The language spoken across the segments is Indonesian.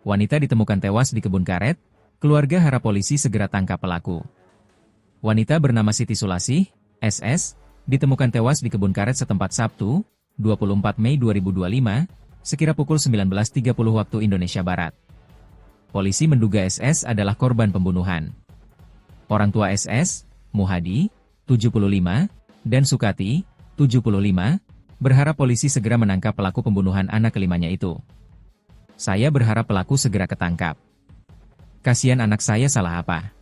Wanita ditemukan tewas di kebun karet, keluarga harap polisi segera tangkap pelaku. Wanita bernama Siti Sulasih, SS, ditemukan tewas di kebun karet setempat Sabtu, 24 Mei 2025, sekira pukul 19.30 waktu Indonesia Barat. Polisi menduga SS adalah korban pembunuhan. Orang tua SS, Muhadi, 75, dan Sukati, 75, berharap polisi segera menangkap pelaku pembunuhan anak kelimanya itu. Saya berharap pelaku segera ketangkap. Kasihan anak saya salah apa?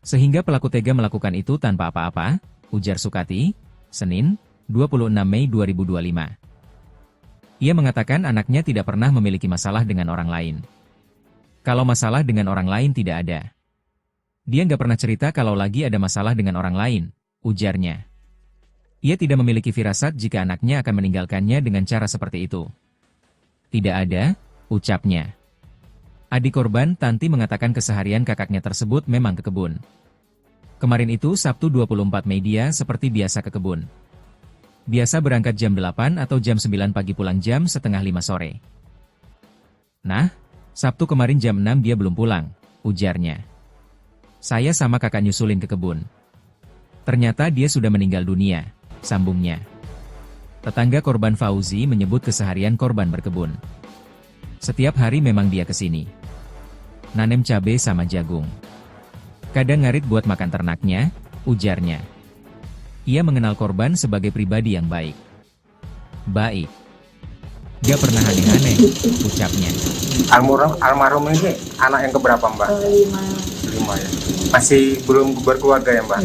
Sehingga pelaku tega melakukan itu tanpa apa-apa, ujar Sukati, Senin, 26 Mei 2025. Ia mengatakan anaknya tidak pernah memiliki masalah dengan orang lain. Kalau masalah dengan orang lain tidak ada. Dia nggak pernah cerita kalau lagi ada masalah dengan orang lain, ujarnya. Ia tidak memiliki firasat jika anaknya akan meninggalkannya dengan cara seperti itu. Tidak ada, ucapnya. Adik korban, Tanti, mengatakan keseharian kakaknya tersebut memang ke kebun. Kemarin itu Sabtu 24 Mei dia seperti biasa ke kebun. Biasa berangkat jam 8 atau jam 9 pagi, pulang jam setengah 5 sore. Nah, Sabtu kemarin jam 6 dia belum pulang, ujarnya. Saya sama kakak nyusulin ke kebun. Ternyata dia sudah meninggal dunia, sambungnya. Tetangga korban Fauzi menyebut keseharian korban berkebun. Setiap hari memang dia kesini. Nanem cabai sama jagung. Kadang ngarit buat makan ternaknya, ujarnya. Ia mengenal korban sebagai pribadi yang baik. Baik. Gak pernah aneh-aneh, ucapnya. Almarhum ini anak yang keberapa, Mbak? 5 ya. Masih belum berkeluarga ya, Mbak?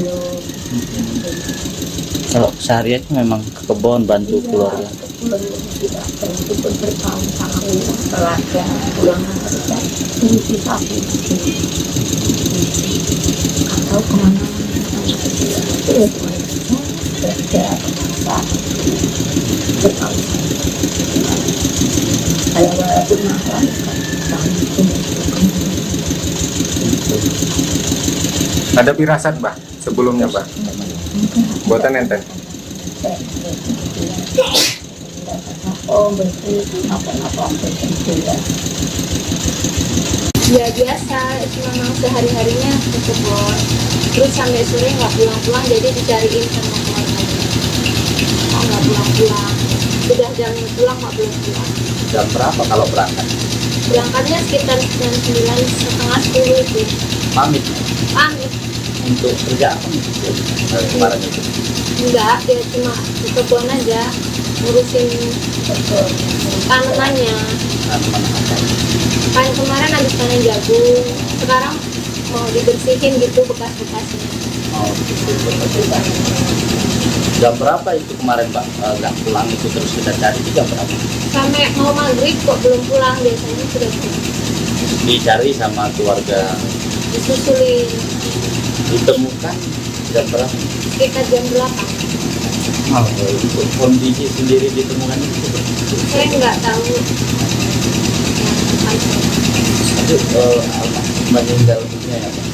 Kalau seharian memang ke kebun bantu keluarga. Tidak berhenti bertahun-tahun keluarga pulang kerja ini sapi atau kemana itu ya kerja pasar bertahun saya walaupun mahal ada firasat, Mbak, sebelumnya, Mbak? Buatan enten? Ya biasa, itu memang sehari-harinya ke kebun. Terus sampai sore nggak pulang-pulang, jadi dicariin sama keluarganya. Oh, nggak pulang-pulang. Sudah jam pulang nggak pulang-pulang. Jam berapa kalau berangkat? Berangkatnya sekitar jam 9, setengah 10 itu. Pamit Pamit. untuk kerja apa? Kemarin itu. Enggak, dia cuma ke kebun aja ngurusin tanamannya. Kan kemarin habis panen jagung, sekarang mau dibersihin gitu bekas-bekasnya. Oh, jam berapa itu kemarin, Pak? Nggak pulang itu terus kita cari itu jam berapa? Sampai mau maghrib kok belum pulang, biasanya sudah pulang. Dicari sama keluarga. Disusulin Ditemukan jam berapa? sekitar jam 8. Oh, itu kondisi sendiri ditemukan itu. Saya nggak tahu. Itu meninggal dunia ya, Pak?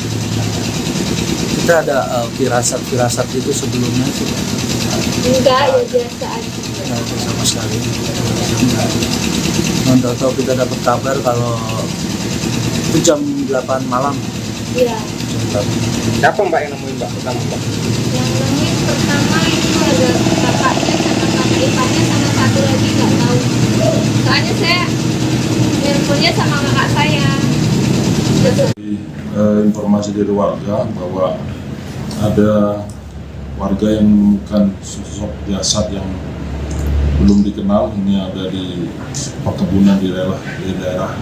Kita ada firasat itu sebelumnya sih. Enggak, ya biasa aja. Nggak ada sama sekali. Tahu kita dapat kabar kalau itu jam 8 malam. Iya. Siapa, Mbak, yang nemuin, Mbak, pertama, Mbak? Yang nemuin pertama itu ada kakaknya sama kakak iparnya sama satu lagi nggak tahu. Soalnya saya teleponnya sama kakak saya. Informasi dari warga bahwa ada warga yang menemukan sosok jasad yang belum dikenal, ini ada di perkebunan di daerah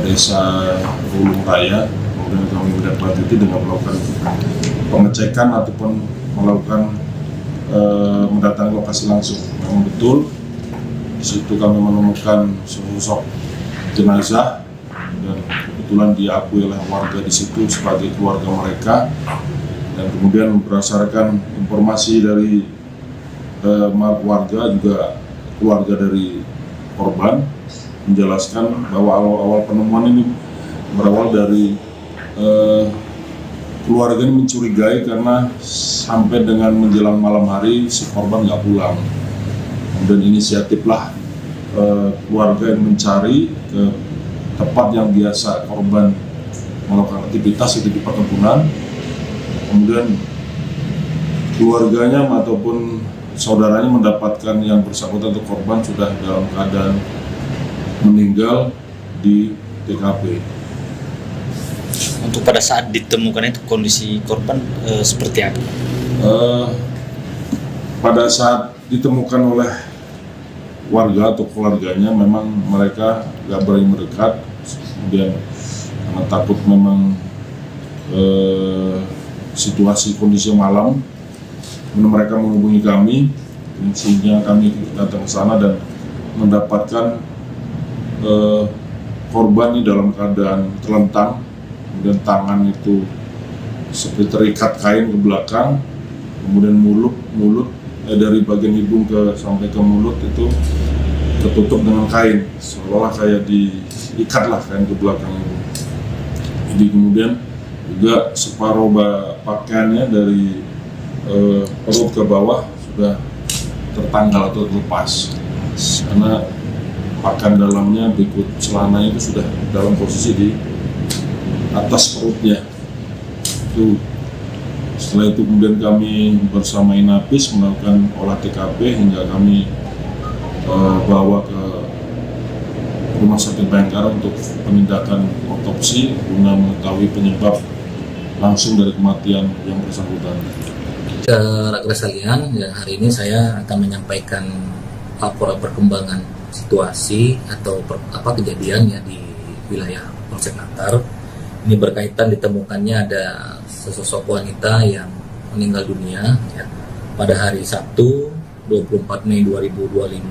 desa Ulung Raya. Kemudian kami menindaklanjuti dengan melakukan pengecekan ataupun melakukan mendatangi lokasi langsung. Memang betul di situ kami menemukan sosok jenazah dan kebetulan diakui oleh warga di situ sebagai keluarga mereka. Dan kemudian berdasarkan informasi dari warga, juga keluarga dari korban menjelaskan bahwa awal penemuan ini berawal dari keluarga ini mencurigai karena sampai dengan menjelang malam hari si korban nggak pulang. Kemudian inisiatiflah keluarga yang mencari ke tempat yang biasa korban melakukan aktivitas itu di perkebunan. Kemudian keluarganya ataupun saudaranya mendapatkan yang bersangkutan atau korban sudah dalam keadaan meninggal di TKP. Untuk pada saat ditemukan itu kondisi korban seperti apa? Pada saat ditemukan oleh warga atau keluarganya, memang mereka nggak berani mendekat, kemudian karena takut memang situasi kondisi malam, kemudian mereka menghubungi kami, sehingga kami datang ke sana dan mendapatkan korban di dalam keadaan terlentang, kemudian tangan itu seperti terikat kain ke belakang, kemudian mulut dari bagian hidung sampai ke mulut itu tertutup dengan kain, seolah kayak diikat lah kain ke belakang itu. Jadi kemudian juga separuh pakaiannya dari perut ke bawah sudah tertanggal atau terlepas, karena pakaian dalamnya berikut celananya itu sudah dalam posisi di atas perutnya. Itu setelah itu kemudian kami bersama Inapis melakukan olah TKP hingga kami bawa ke Rumah Sakit Bayangkara untuk penindakan otopsi guna mengetahui penyebab langsung dari kematian yang bersangkutan. Rekan sekalian, ya, hari ini saya akan menyampaikan laporan perkembangan situasi atau kejadian ya di wilayah Polsek Natar. Ini berkaitan ditemukannya ada sesosok wanita yang meninggal dunia ya, pada hari Sabtu 24 Mei 2025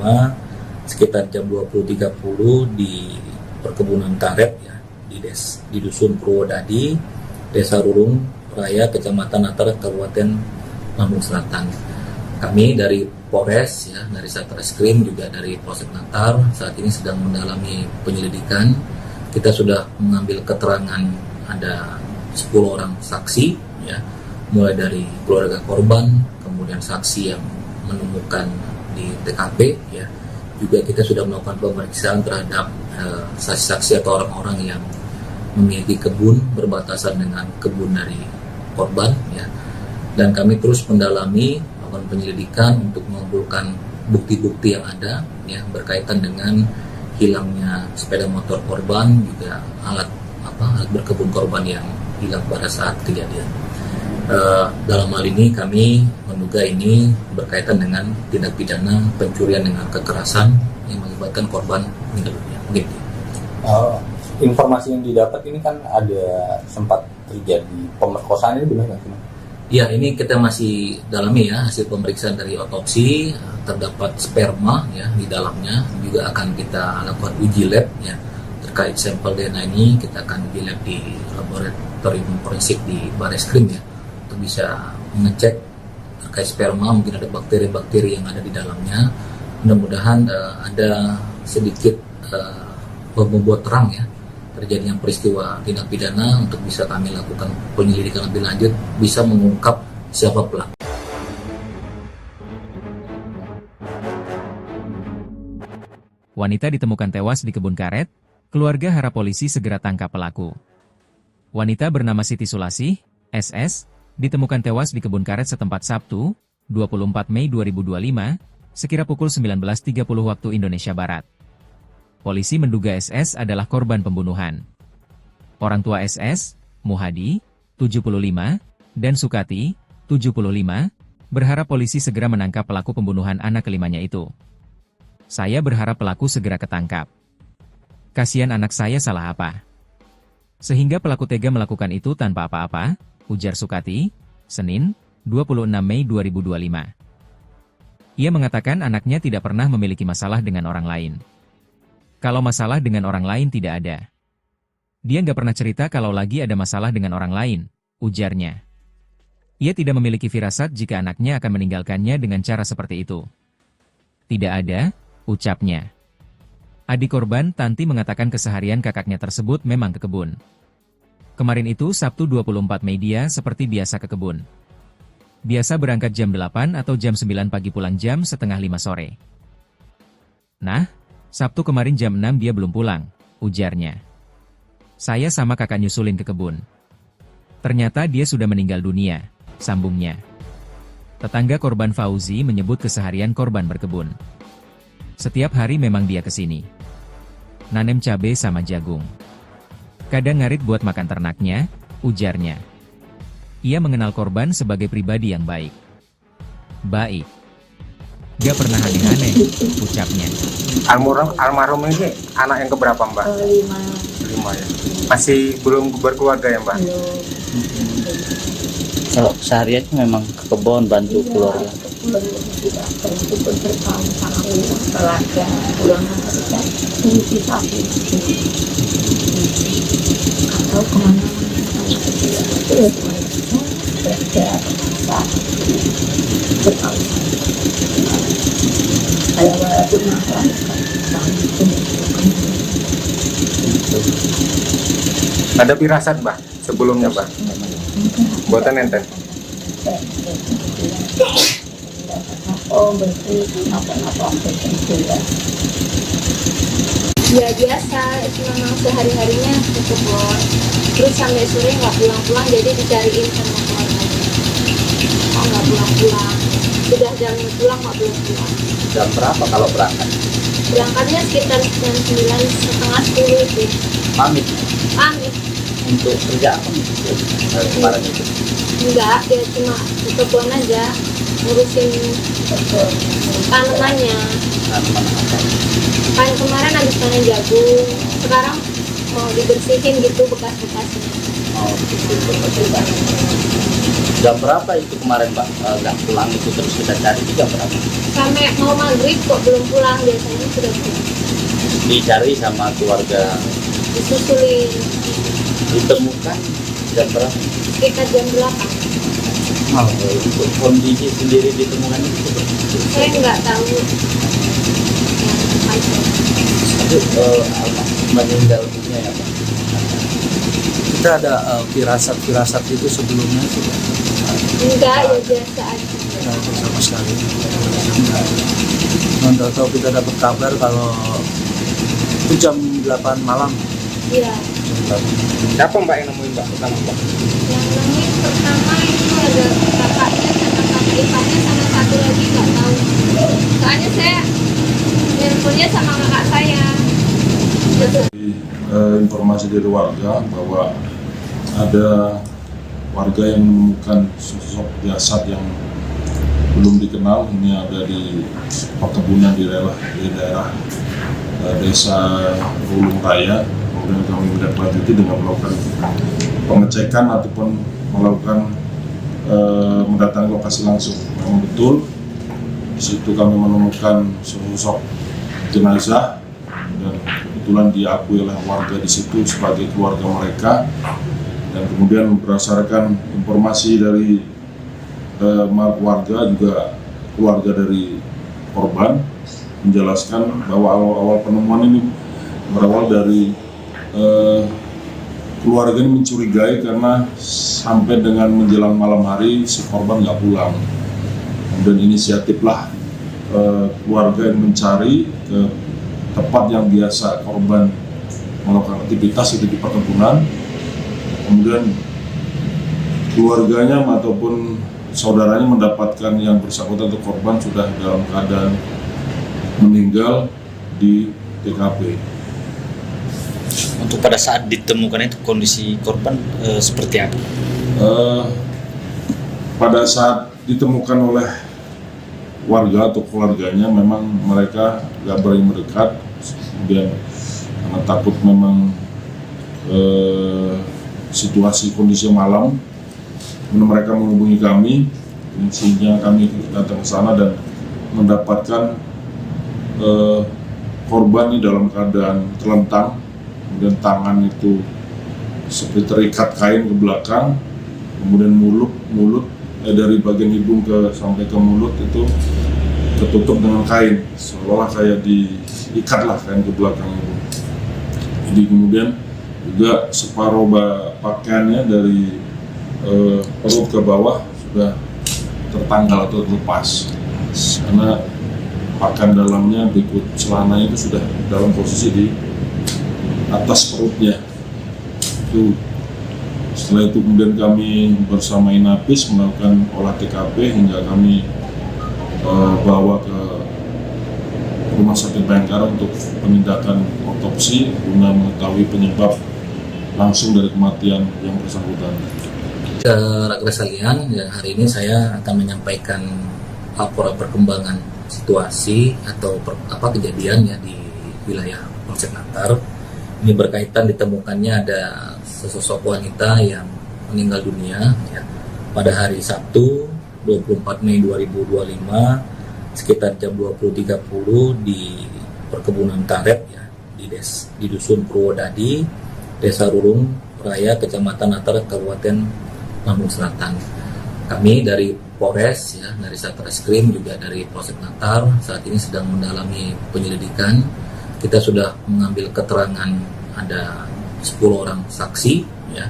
sekitar jam 20.30 di perkebunan karet ya, di Dusun Purwodadi, Desa Rurung Raya, Kecamatan Natar, Kabupaten Lampung Selatan. Kami dari Polres ya, dari Satreskrim juga dari Polsek Natar saat ini sedang mendalami penyelidikan. Kita sudah mengambil keterangan ada 10 orang saksi ya, mulai dari keluarga korban, kemudian saksi yang menemukan di TKP ya. Juga kita sudah melakukan pemeriksaan terhadap saksi-saksi atau orang-orang yang memiliki kebun berbatasan dengan kebun dari korban ya. Dan kami terus mendalami melakukan penyelidikan untuk mengumpulkan bukti-bukti yang ada ya, berkaitan dengan hilangnya sepeda motor korban, juga alat berkebun korban yang hilang pada saat kejadian. Dalam hal ini kami menduga ini berkaitan dengan tindak pidana pencurian dengan kekerasan yang mengakibatkan korban meninggal dunia. Begitu. Informasi yang didapat ini kan ada sempat terjadi pemerkosaan, ini benar nggak sih? Ya, ini kita masih dalami ya, hasil pemeriksaan dari otopsi terdapat sperma ya di dalamnya, juga akan kita lakukan uji lab ya terkait sampel DNA ini. Kita akan uji lab di laboratorium forensik di Bareskrim ya untuk bisa mengecek terkait sperma, mungkin ada bakteri-bakteri yang ada di dalamnya. Mudah-mudahan ada sedikit membuat terang ya terjadinya peristiwa tindak pidana untuk bisa kami lakukan penyelidikan lebih lanjut, bisa mengungkap siapa pelaku. Wanita ditemukan tewas di kebun karet, keluarga harap polisi segera tangkap pelaku. Wanita bernama Siti Sulasih, SS, ditemukan tewas di kebun karet setempat Sabtu, 24 Mei 2025, sekira pukul 19.30 waktu Indonesia Barat. Polisi menduga SS adalah korban pembunuhan. Orang tua SS, Muhadi, 75, dan Sukati, 75, berharap polisi segera menangkap pelaku pembunuhan anak kelimanya itu. Saya berharap pelaku segera ketangkap. Kasihan anak saya salah apa? Sehingga pelaku tega melakukan itu tanpa apa-apa, ujar Sukati, Senin, 26 Mei 2025. Ia mengatakan anaknya tidak pernah memiliki masalah dengan orang lain. Kalau masalah dengan orang lain tidak ada. Dia nggak pernah cerita kalau lagi ada masalah dengan orang lain, ujarnya. Ia tidak memiliki firasat jika anaknya akan meninggalkannya dengan cara seperti itu. Tidak ada, ucapnya. Adik korban, Tanti, mengatakan keseharian kakaknya tersebut memang ke kebun. Kemarin itu Sabtu 24 Mei dia seperti biasa ke kebun. Biasa berangkat jam 8 atau jam 9 pagi, pulang jam setengah 5 sore. Nah, Sabtu kemarin jam 6 dia belum pulang, ujarnya. Saya sama kakak nyusulin ke kebun. Ternyata dia sudah meninggal dunia, sambungnya. Tetangga korban Fauzi menyebut keseharian korban berkebun. Setiap hari memang dia kesini. Nanem cabai sama jagung. Kadang ngarit buat makan ternaknya, ujarnya. Ia mengenal korban sebagai pribadi yang baik. Baik. Gak pernah aneh-aneh, ucapnya. Almarhum ini anak yang keberapa mbak? 5. 5 ya. Masih belum berkeluarga ya mbak? Kalau seharian memang ke kebun bantu keluarga. Tidak pergi bertahun-tahun keluarga pulang kerja mimpi sapi atau kemana-mana terus kerja saat bertahun-tahun saya walaupun makan Ada firasat mbak sebelumnya mbak? Buatan enten? Ya biasa, itu memang sehari-harinya ke kebun. Terus sampai sore nggak pulang-pulang, jadi dicariin sama keluarganya. Oh nggak pulang-pulang. Sudah jamnya pulang nggak pulang-pulang. Jam berapa kalau berangkat? Berangkatnya sekitar jam 9, setengah 10 itu. Pamit Pamit. untuk kerja apa nih? Kemarin itu. Enggak, dia cuma ke kebun aja ngurusin tanamannya. Kan kemarin habis panen jagung, sekarang mau dibersihin gitu bekas-bekasnya. Oh, gitu. Jam berapa itu kemarin Mbak nggak pulang itu terus kita cari itu jam berapa? Sampai mau maghrib kok belum pulang, biasanya sudah pulang. Dicari sama keluarga, Disusulin ditemukan jam berapa? sekitar jam 8. Untuk kondisi sendiri ditemukan itu seperti itu. Saya nggak tahu Itu meninggal dunia ya Pak. Kita ada firasat-firasat itu sebelumnya sudah enggak, ya biasa aja. sama sekali. Nggak tahu kita dapat kabar kalau itu jam 8 malam. Iya. Siapa mbak yang nemuin mbak pertama mbak? Yang nemuin pertama itu ada kakaknya sama kakak iparnya sama satu lagi nggak tahu. Soalnya saya nelponnya sama kakak saya. Informasi dari warga bahwa ada warga yang menemukan sosok jasad yang belum dikenal. Ini ada di perkebunan di daerah desa Ulung Raya. Kemudian kami menindaklanjuti dengan melakukan pengecekan ataupun melakukan mendatangi lokasi langsung. Memang betul di situ kami menemukan sosok jenazah dan kebetulan diakui oleh warga di situ sebagai keluarga mereka. Dan kemudian berdasarkan informasi dari warga juga keluarga dari korban menjelaskan bahwa awal penemuan ini berawal dari keluarga ini mencurigai karena sampai dengan menjelang malam hari si korban nggak pulang. Kemudian inisiatiflah keluarga yang mencari ke tempat yang biasa korban melakukan aktivitas itu di perkebunan. Kemudian keluarganya ataupun saudaranya mendapatkan yang bersangkutan atau korban sudah dalam keadaan meninggal di TKP. Untuk pada saat ditemukan itu kondisi korban seperti apa? Pada saat ditemukan oleh warga atau keluarganya memang mereka nggak berani mendekat, kemudian karena takut memang situasi kondisi malam, kemudian mereka menghubungi kami, sehingga kami datang ke sana dan mendapatkan korban ini dalam keadaan terlentang, kemudian tangan itu seperti terikat kain ke belakang, kemudian mulut dari bagian hidung sampai ke mulut itu tertutup dengan kain, seolah kayak diikat lah kain ke belakang itu. Jadi kemudian juga separuh pakaiannya dari perut ke bawah sudah tertanggal atau terlepas, karena pakaian dalamnya berikut celananya itu sudah dalam posisi di atas perutnya. itu. Setelah itu kemudian kami bersama Inapis melakukan olah TKP hingga kami bawa ke Rumah Sakit Bayangkara untuk penindakan otopsi guna mengetahui penyebab langsung dari kematian yang bersangkutan. Rekan sekalian, ya, hari ini saya akan menyampaikan laporan perkembangan situasi atau kejadian ya di wilayah Polsek Natar. Ini berkaitan ditemukannya ada sesosok wanita yang meninggal dunia ya, pada hari Sabtu 24 Mei 2025 sekitar jam 20.30 di perkebunan karet ya, di Dusun Purwodadi, Desa Rurung Raya, Kecamatan Natar, Kabupaten Lampung Selatan. Kami dari Polres ya, dari Satreskrim juga dari Polsek Natar saat ini sedang mendalami penyelidikan. Kita sudah mengambil keterangan ada 10 orang saksi ya,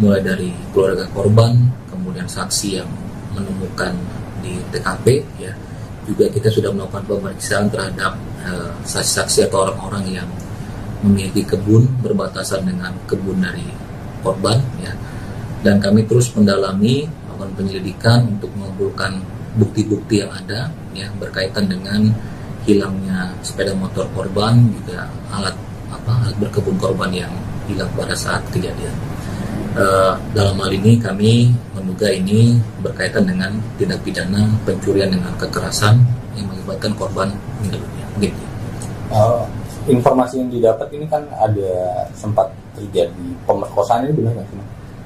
mulai dari keluarga korban, kemudian saksi yang menemukan di TKP ya. Juga kita sudah melakukan pemeriksaan terhadap saksi-saksi atau orang-orang yang memiliki kebun berbatasan dengan kebun dari korban ya. Dan kami terus mendalami melakukan penyelidikan untuk mengumpulkan bukti-bukti yang ada ya, berkaitan dengan hilangnya sepeda motor korban, juga alat berkebun korban yang hilang pada saat kejadian. Dalam hal ini kami menduga ini berkaitan dengan tindak pidana pencurian dengan kekerasan yang mengakibatkan korban meninggal dunia. Begitu. Informasi yang didapat ini kan ada sempat terjadi pemerkosaan, ini benar nggak sih?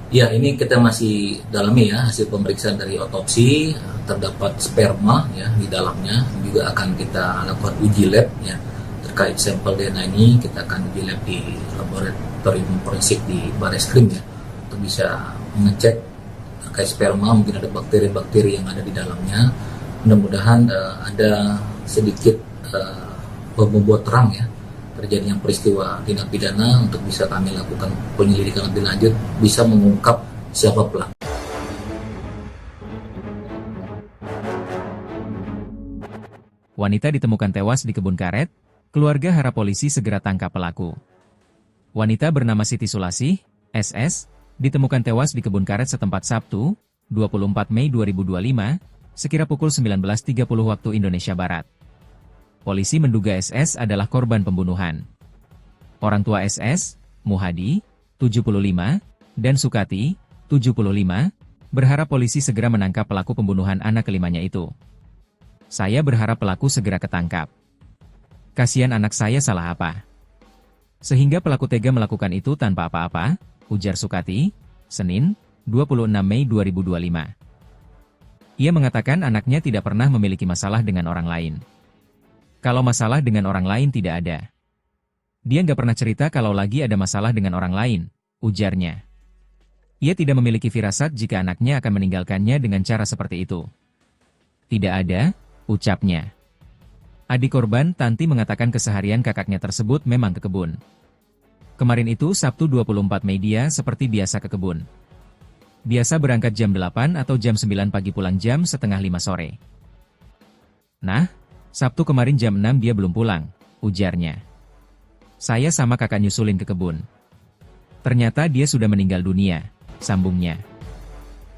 Ya, ini kita masih dalami ya, hasil pemeriksaan dari otopsi terdapat sperma ya di dalamnya. Juga akan kita lakukan uji lab ya terkait sampel DNA ini. Kita akan uji lab di laboratorium forensik di Bareskrim ya untuk bisa mengecek terkait sperma, mungkin ada bakteri-bakteri yang ada di dalamnya. Mudah-mudahan ada sedikit membuat terang ya terjadinya peristiwa tindak pidana untuk bisa kami lakukan penyelidikan lebih lanjut, bisa mengungkap siapa pelaku. Wanita ditemukan tewas di kebun karet, keluarga harap polisi segera tangkap pelaku. Wanita bernama Siti Sulasih, SS, ditemukan tewas di kebun karet setempat Sabtu, 24 Mei 2025, sekira pukul 19.30 waktu Indonesia Barat. Polisi menduga SS adalah korban pembunuhan. Orang tua SS, Muhadi, 75, dan Sukati, 75, berharap polisi segera menangkap pelaku pembunuhan anak kelimanya itu. Saya berharap pelaku segera ketangkap. Kasihan anak saya salah apa? Sehingga pelaku tega melakukan itu tanpa apa-apa, ujar Sukati, Senin, 26 Mei 2025. Ia mengatakan anaknya tidak pernah memiliki masalah dengan orang lain. Kalau masalah dengan orang lain tidak ada. Dia nggak pernah cerita kalau lagi ada masalah dengan orang lain, ujarnya. Ia tidak memiliki firasat jika anaknya akan meninggalkannya dengan cara seperti itu. Tidak ada, ucapnya. Adik korban, Tanti, mengatakan keseharian kakaknya tersebut memang ke kebun. Kemarin itu Sabtu 24 Mei dia seperti biasa ke kebun. Biasa berangkat jam 8 atau jam 9 pagi, pulang jam setengah 5 sore. Nah, Sabtu kemarin jam 6 dia belum pulang, ujarnya. Saya sama kakak nyusulin ke kebun. Ternyata dia sudah meninggal dunia, sambungnya.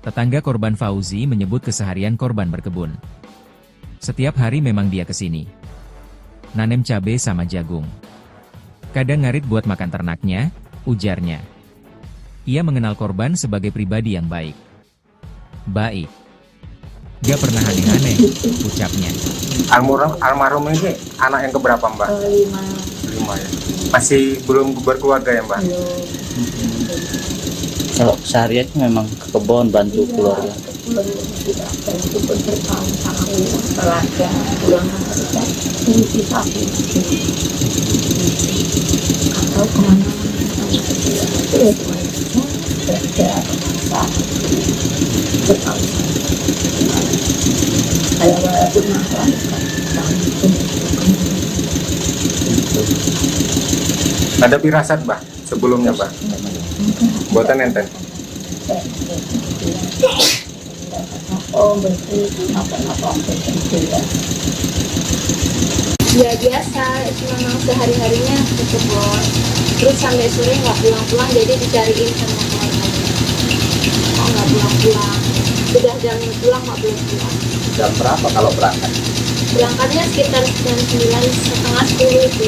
Tetangga korban Fauzi menyebut keseharian korban berkebun. Setiap hari memang dia kesini. Nanem cabai sama jagung. Kadang ngarit buat makan ternaknya, ujarnya. Ia mengenal korban sebagai pribadi yang baik. Baik. Gak pernah aneh-aneh, ucapnya. Almarhum ini anak yang keberapa, Mbak? 5 ya. Masih belum berkeluarga ya, Mbak? Kalau sehari-hari memang ke kebun bantu keluarga. Ada firasat, Mbak, sebelumnya, Mbak? Buatan enten. Ya biasa, memang sehari-harinya ke kebun. Terus sampai sore nggak pulang-pulang, jadi dicariin sama keluarganya. Oh nggak pulang-pulang. Sudah jamnya pulang nggak pulang-pulang. Jam berapa kalau berangkat? Berangkatnya sekitar jam 9, setengah 10 itu.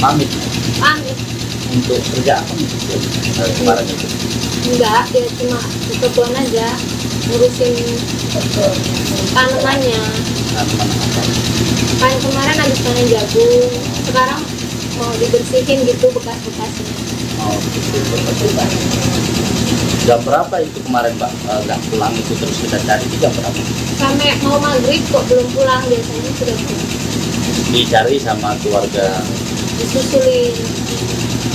Pamit Pamit. untuk kerja apa nih? Kemarin itu Enggak, dia cuma ke kebun aja ngurusin tanamannya. Kan kemarin habis panen jagung, sekarang mau dibersihin gitu bekas-bekasnya. oh, betul. Jam berapa itu kemarin Mbak nggak pulang itu terus kita cari itu jam berapa? Sampai mau maghrib kok belum pulang, biasanya sudah pulang. Dicari sama keluarga, Disusulin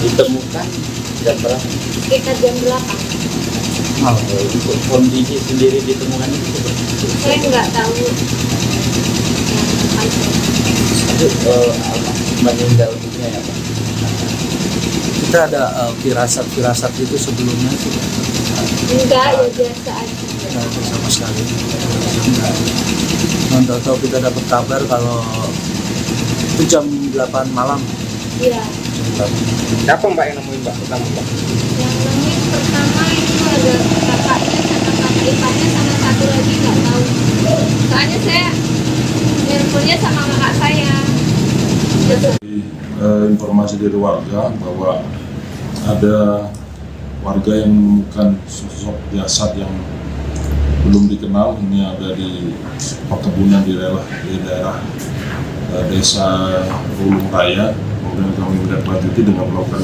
ditemukan jam berapa? sekitar jam 8. Untuk kondisi sendiri ditemukan itu seperti itu. Saya nggak tahu yang pasti. Itu meninggal dunia ya Pak? Kita ada firasat itu sebelumnya sih. Enggak, ya biasa aja. Tidak ada sama sekali. Tahu kita dapat kabar kalau itu jam 8 malam. Iya. Siapa mbak yang nemuin mbak pertama mbak? Yang nemuin pertama itu ada kakaknya sama kakak iparnya sama satu lagi nggak tahu. Soalnya saya nelponnya sama kakak saya. Informasi dari warga bahwa ada warga yang menemukan sosok jasad yang belum dikenal. Ini ada di perkebunan di daerah desa Ulung Raya. Kemudian kami menindaklanjuti dengan melakukan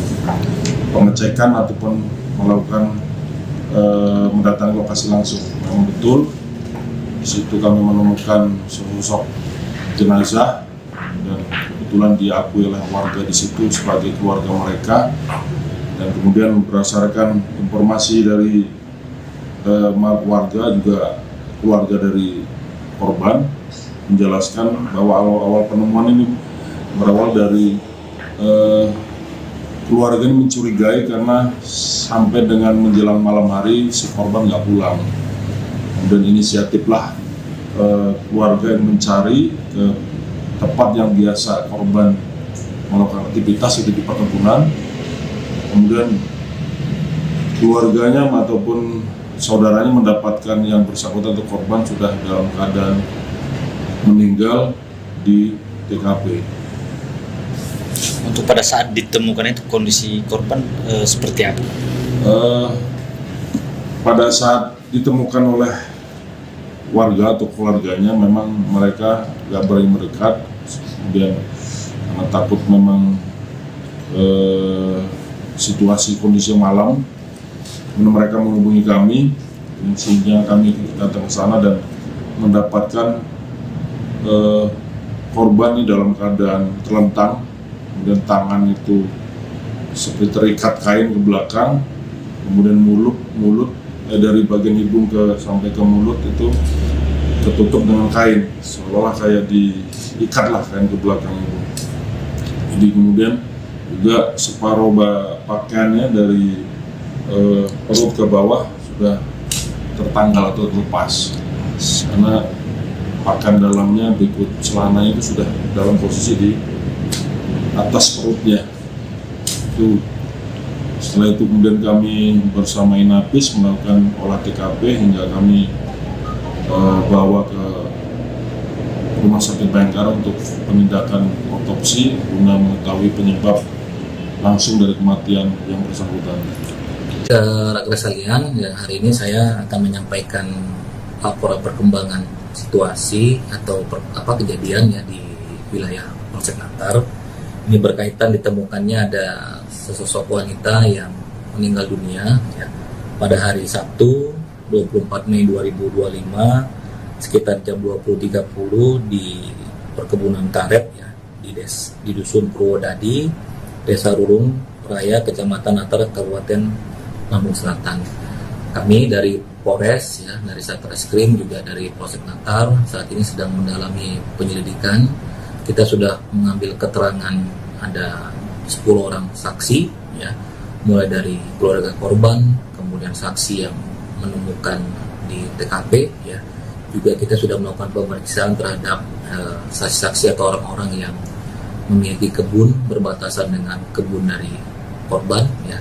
pengecekan ataupun melakukan mendatangi lokasi langsung. Memang betul di situ kami menemukan sosok jenazah dan kebetulan diakui oleh warga di situ sebagai keluarga mereka. Dan kemudian berdasarkan informasi dari warga juga keluarga dari korban menjelaskan bahwa awal penemuan ini berawal dari keluarga ini mencurigai karena sampai dengan menjelang malam hari si korban nggak pulang. Kemudian inisiatiflah keluarga yang mencari ke tempat yang biasa korban melakukan aktivitas itu di perkebunan. Kemudian keluarganya ataupun saudaranya mendapatkan yang bersangkutan atau korban sudah dalam keadaan meninggal di TKP. Untuk pada saat ditemukan itu kondisi korban seperti apa? Pada saat ditemukan oleh warga atau keluarganya memang mereka nggak berani mendekat, kemudian karena takut memang situasi kondisi malam, kemudian mereka menghubungi kami, sehingga kami datang ke sana dan mendapatkan korban di dalam keadaan terlentang. Kemudian tangan itu seperti terikat kain ke belakang, kemudian mulut dari bagian hidung sampai ke mulut itu tertutup dengan kain, seolah kayak diikat lah kain ke belakang itu. Jadi kemudian juga separuh pakaiannya dari perut ke bawah sudah tertanggal atau terlepas, karena pakaian dalamnya berikut celananya itu sudah dalam posisi di atas perutnya. Setelah itu kemudian kami bersama Inapis melakukan olah TKP hingga kami bawa ke Rumah Sakit Bayangkara untuk penindakan otopsi guna mengetahui penyebab langsung dari kematian yang bersangkutan. Ke rakyat sekalian, ya, hari ini saya akan menyampaikan laporan perkembangan situasi atau kejadian ya di wilayah Polsek Natar. Ini berkaitan ditemukannya ada sesosok wanita yang meninggal dunia ya, pada hari Sabtu 24 Mei 2025 sekitar jam 20.30 di perkebunan karet ya, di Dusun Purwodadi, Desa Rurung Raya, Kecamatan Natar, Kabupaten Lampung Selatan. Kami dari Polres ya, dari Satreskrim juga dari Polsek Natar saat ini sedang mendalami penyelidikan. Kita sudah mengambil keterangan ada 10 orang saksi ya, mulai dari keluarga korban, kemudian saksi yang menemukan di TKP ya. Juga kita sudah melakukan pemeriksaan terhadap saksi-saksi atau orang-orang yang memiliki kebun berbatasan dengan kebun dari korban ya.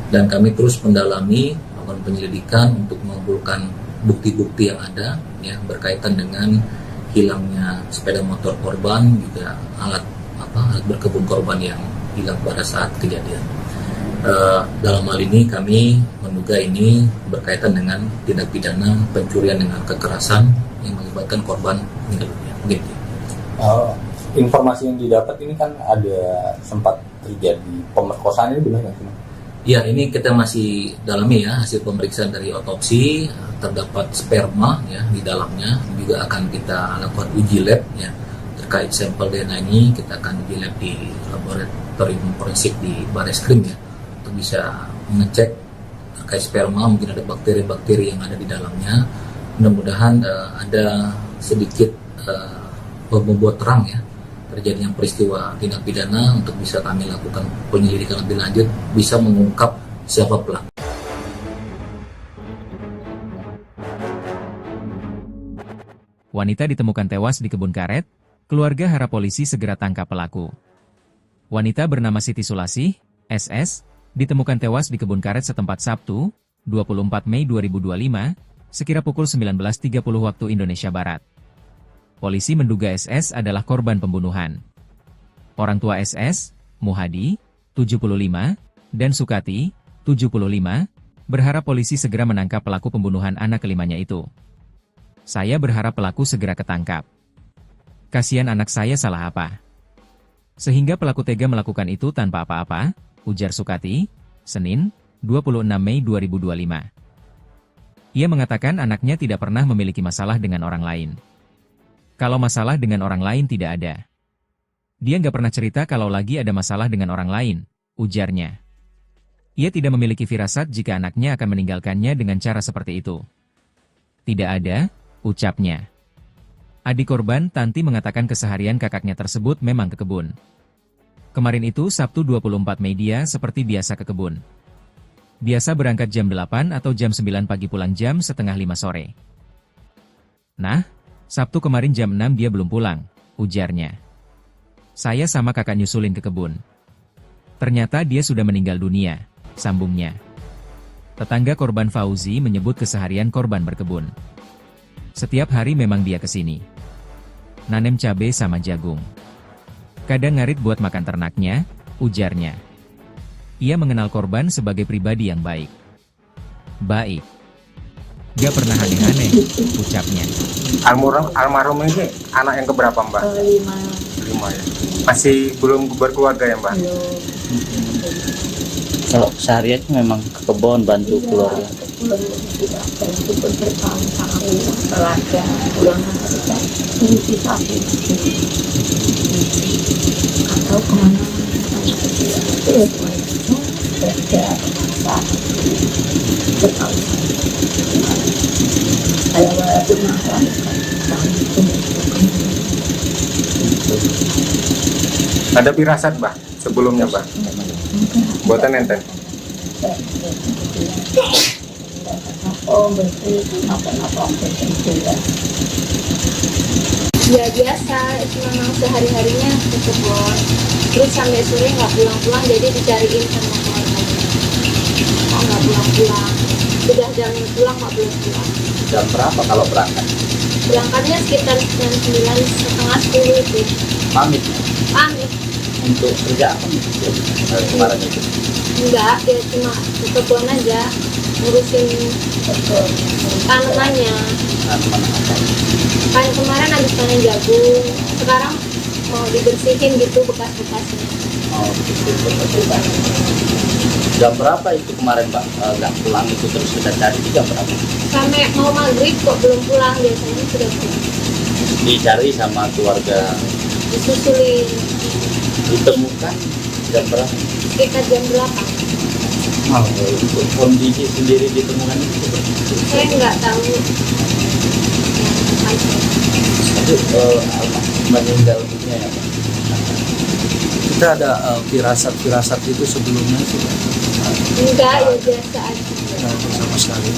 Dan kami terus mendalami, melakukan penyelidikan untuk mengumpulkan bukti-bukti yang ada ya berkaitan dengan hilangnya sepeda motor korban, juga alat berkebun korban yang hilang pada saat kejadian. Dalam hal ini kami menduga ini berkaitan dengan tindak pidana pencurian dengan kekerasan yang mengakibatkan korban meninggal dunia. Begitu. Informasi yang didapat ini kan ada sempat terjadi pemerkosaan, ini benar nggak sih? Ya, ini kita masih dalami ya, hasil pemeriksaan dari otopsi terdapat sperma ya di dalamnya, juga akan kita lakukan uji lab ya terkait sampel DNA ini. Kita akan uji lab di laboratorium forensik di Bareskrim ya untuk bisa mengecek terkait sperma, mungkin ada bakteri-bakteri yang ada di dalamnya. Mudah-mudahan ada sedikit membuat terang ya terjadinya peristiwa tindak pidana untuk bisa kami lakukan penyelidikan lebih lanjut, bisa mengungkap siapa pelaku. Wanita ditemukan tewas di kebun karet, keluarga harap polisi segera tangkap pelaku. Wanita bernama Siti Sulasih, SS, ditemukan tewas di kebun karet setempat Sabtu, 24 Mei 2025, sekira pukul 19.30 waktu Indonesia Barat. Polisi menduga SS adalah korban pembunuhan. Orang tua SS, Muhadi, 75, dan Sukati, 75, berharap polisi segera menangkap pelaku pembunuhan anak kelimanya itu. Saya berharap pelaku segera ketangkap. Kasihan anak saya salah apa? Sehingga pelaku tega melakukan itu tanpa apa-apa, ujar Sukati, Senin, 26 Mei 2025. Ia mengatakan anaknya tidak pernah memiliki masalah dengan orang lain. Kalau masalah dengan orang lain tidak ada. Dia nggak pernah cerita kalau lagi ada masalah dengan orang lain, ujarnya. Ia tidak memiliki firasat jika anaknya akan meninggalkannya dengan cara seperti itu. Tidak ada, ucapnya. Adik korban, Tanti, mengatakan keseharian kakaknya tersebut memang ke kebun. Kemarin itu Sabtu 24 Mei dia seperti biasa ke kebun. Biasa berangkat jam 8 atau jam 9 pagi, pulang jam setengah 5 sore. Nah, Sabtu kemarin jam 6 dia belum pulang, ujarnya. Saya sama kakak nyusulin ke kebun. Ternyata dia sudah meninggal dunia, sambungnya. Tetangga korban Fauzi menyebut keseharian korban berkebun. Setiap hari memang dia kesini. Nanem cabai sama jagung. Kadang ngarit buat makan ternaknya, ujarnya. Ia mengenal korban sebagai pribadi yang baik. Baik. Gak pernah aneh-aneh, ucapnya. Almarhum ini anak yang keberapa, Mbak? 5 ya. Masih belum berkeluarga ya, Mbak? Belum. Kalau sehari-hari memang ke kebun bantu keluarga. Bantu bertahun-tahun keluarga, pulang kita mimpi sapi. Atau kemana itu kerja saat bertahun-tahun. Saya walaupun makan Ada firasat, Mbak, sebelumnya, Mbak? Buatan enten? Ya biasa, itu memang sehari-harinya ke kebun. Terus sampai sore nggak pulang-pulang, jadi dicariin sama keluarganya. Oh, nggak pulang-pulang. Sudah jamnya pulang, nggak pulang-pulang. Jam berapa kalau berangkat? Berangkatnya sekitar jam 9, setengah 10 itu. Pamit Pamit. untuk kerja apa nih? Kemarin itu. Enggak, dia cuma ke kebun aja, ngurusin tanamannya. Kan kemarin habis panen jagung, sekarang mau dibersihin gitu bekas-bekasnya. Oh, jam berapa itu kemarin, Pak? Nggak pulang itu terus kita cari di jam berapa? Sampai mau maghrib kok belum pulang, biasanya sudah pulang. Dicari sama keluarga, Disusulin ditemukan jam berapa? sekitar jam 8. Untuk kondisi sendiri ditemukan itu seperti itu. Saya nggak tahu. Itu meninggal dunia ya, Pak? Kita ada firasat itu sebelumnya sih. Enggak, ya biasa aja. Sama sekali.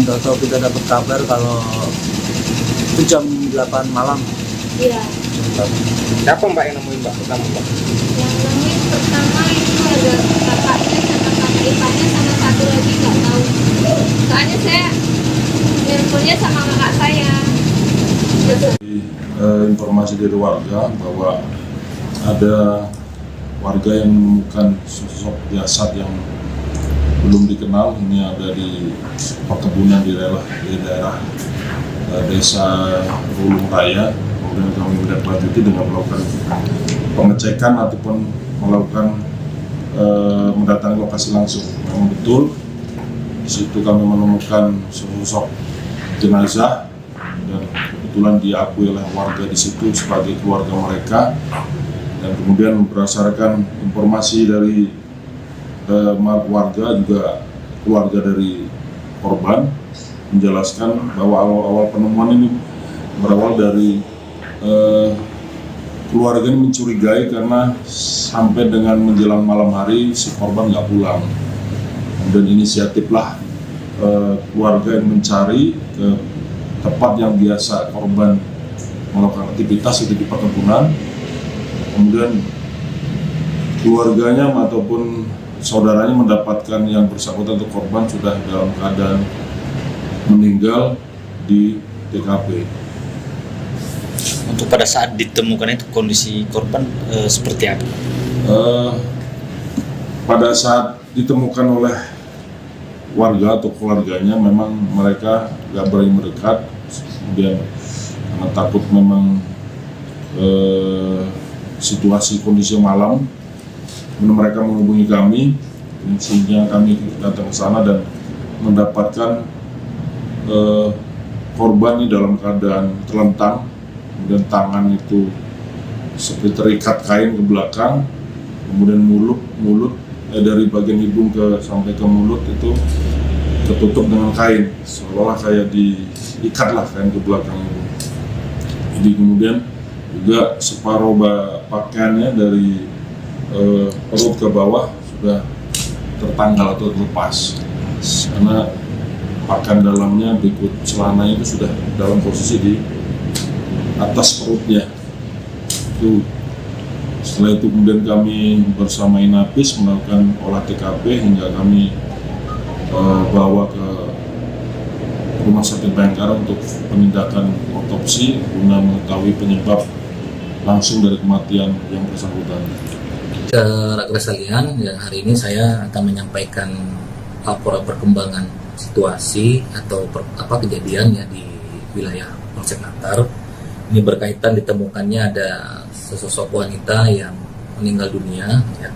Tahu kita dapat kabar kalau itu jam 8 malam Iya. Siapa mbak yang nemuin mbak pertama mbak? Yang nemuin pertama itu ada kakaknya sama kakak iparnya sama satu lagi nggak tahu. Soalnya saya nelponnya sama kakak saya. Informasi dari warga bahwa ada warga yang menemukan sosok jasad yang belum dikenal. Ini ada di perkebunan di daerah desa Ulung Raya. Kemudian kami menindaklanjuti dengan melakukan pengecekan ataupun melakukan mendatangi lokasi langsung. Memang betul di situ kami menemukan sosok jenazah dan kebetulan diakui oleh warga di situ sebagai keluarga mereka. Dan kemudian berdasarkan informasi dari warga juga keluarga dari korban menjelaskan bahwa awal penemuan ini berawal dari keluarga ini mencurigai karena sampai dengan menjelang malam hari si korban nggak pulang. Dan inisiatiflah keluarga yang mencari ke tempat yang biasa korban melakukan aktivitas itu di perkebunan. Kemudian keluarganya ataupun saudaranya mendapatkan yang bersangkutan atau korban sudah dalam keadaan meninggal di TKP. Untuk pada saat ditemukan itu kondisi korban seperti apa? Pada saat ditemukan oleh warga atau keluarganya memang mereka nggak berani mendekat, kemudian karena takut memang situasi kondisi malam, kemudian mereka menghubungi kami, sehingga kami datang ke sana dan mendapatkan korban ini dalam keadaan terlentang, kemudian tangan itu seperti terikat kain ke belakang, kemudian mulut dari bagian hidung sampai ke mulut itu tertutup dengan kain, seolah kayak diikat lah kain ke belakang itu. Jadi kemudian juga separuh pakaiannya dari perut ke bawah sudah tertanggal atau terlepas, karena pakaian dalamnya berikut celananya itu sudah dalam posisi di atas perutnya. Itu setelah itu kemudian kami bersama Inapis melakukan olah TKP hingga kami bawa ke Rumah Sakit Bayangkara untuk penindakan otopsi guna mengetahui penyebab langsung dari kematian yang bersangkutan. Rekan sekalian, ya, hari ini saya akan menyampaikan laporan perkembangan situasi atau kejadian ya di wilayah Polsek Natar. Ini berkaitan ditemukannya ada sesosok wanita yang meninggal dunia ya,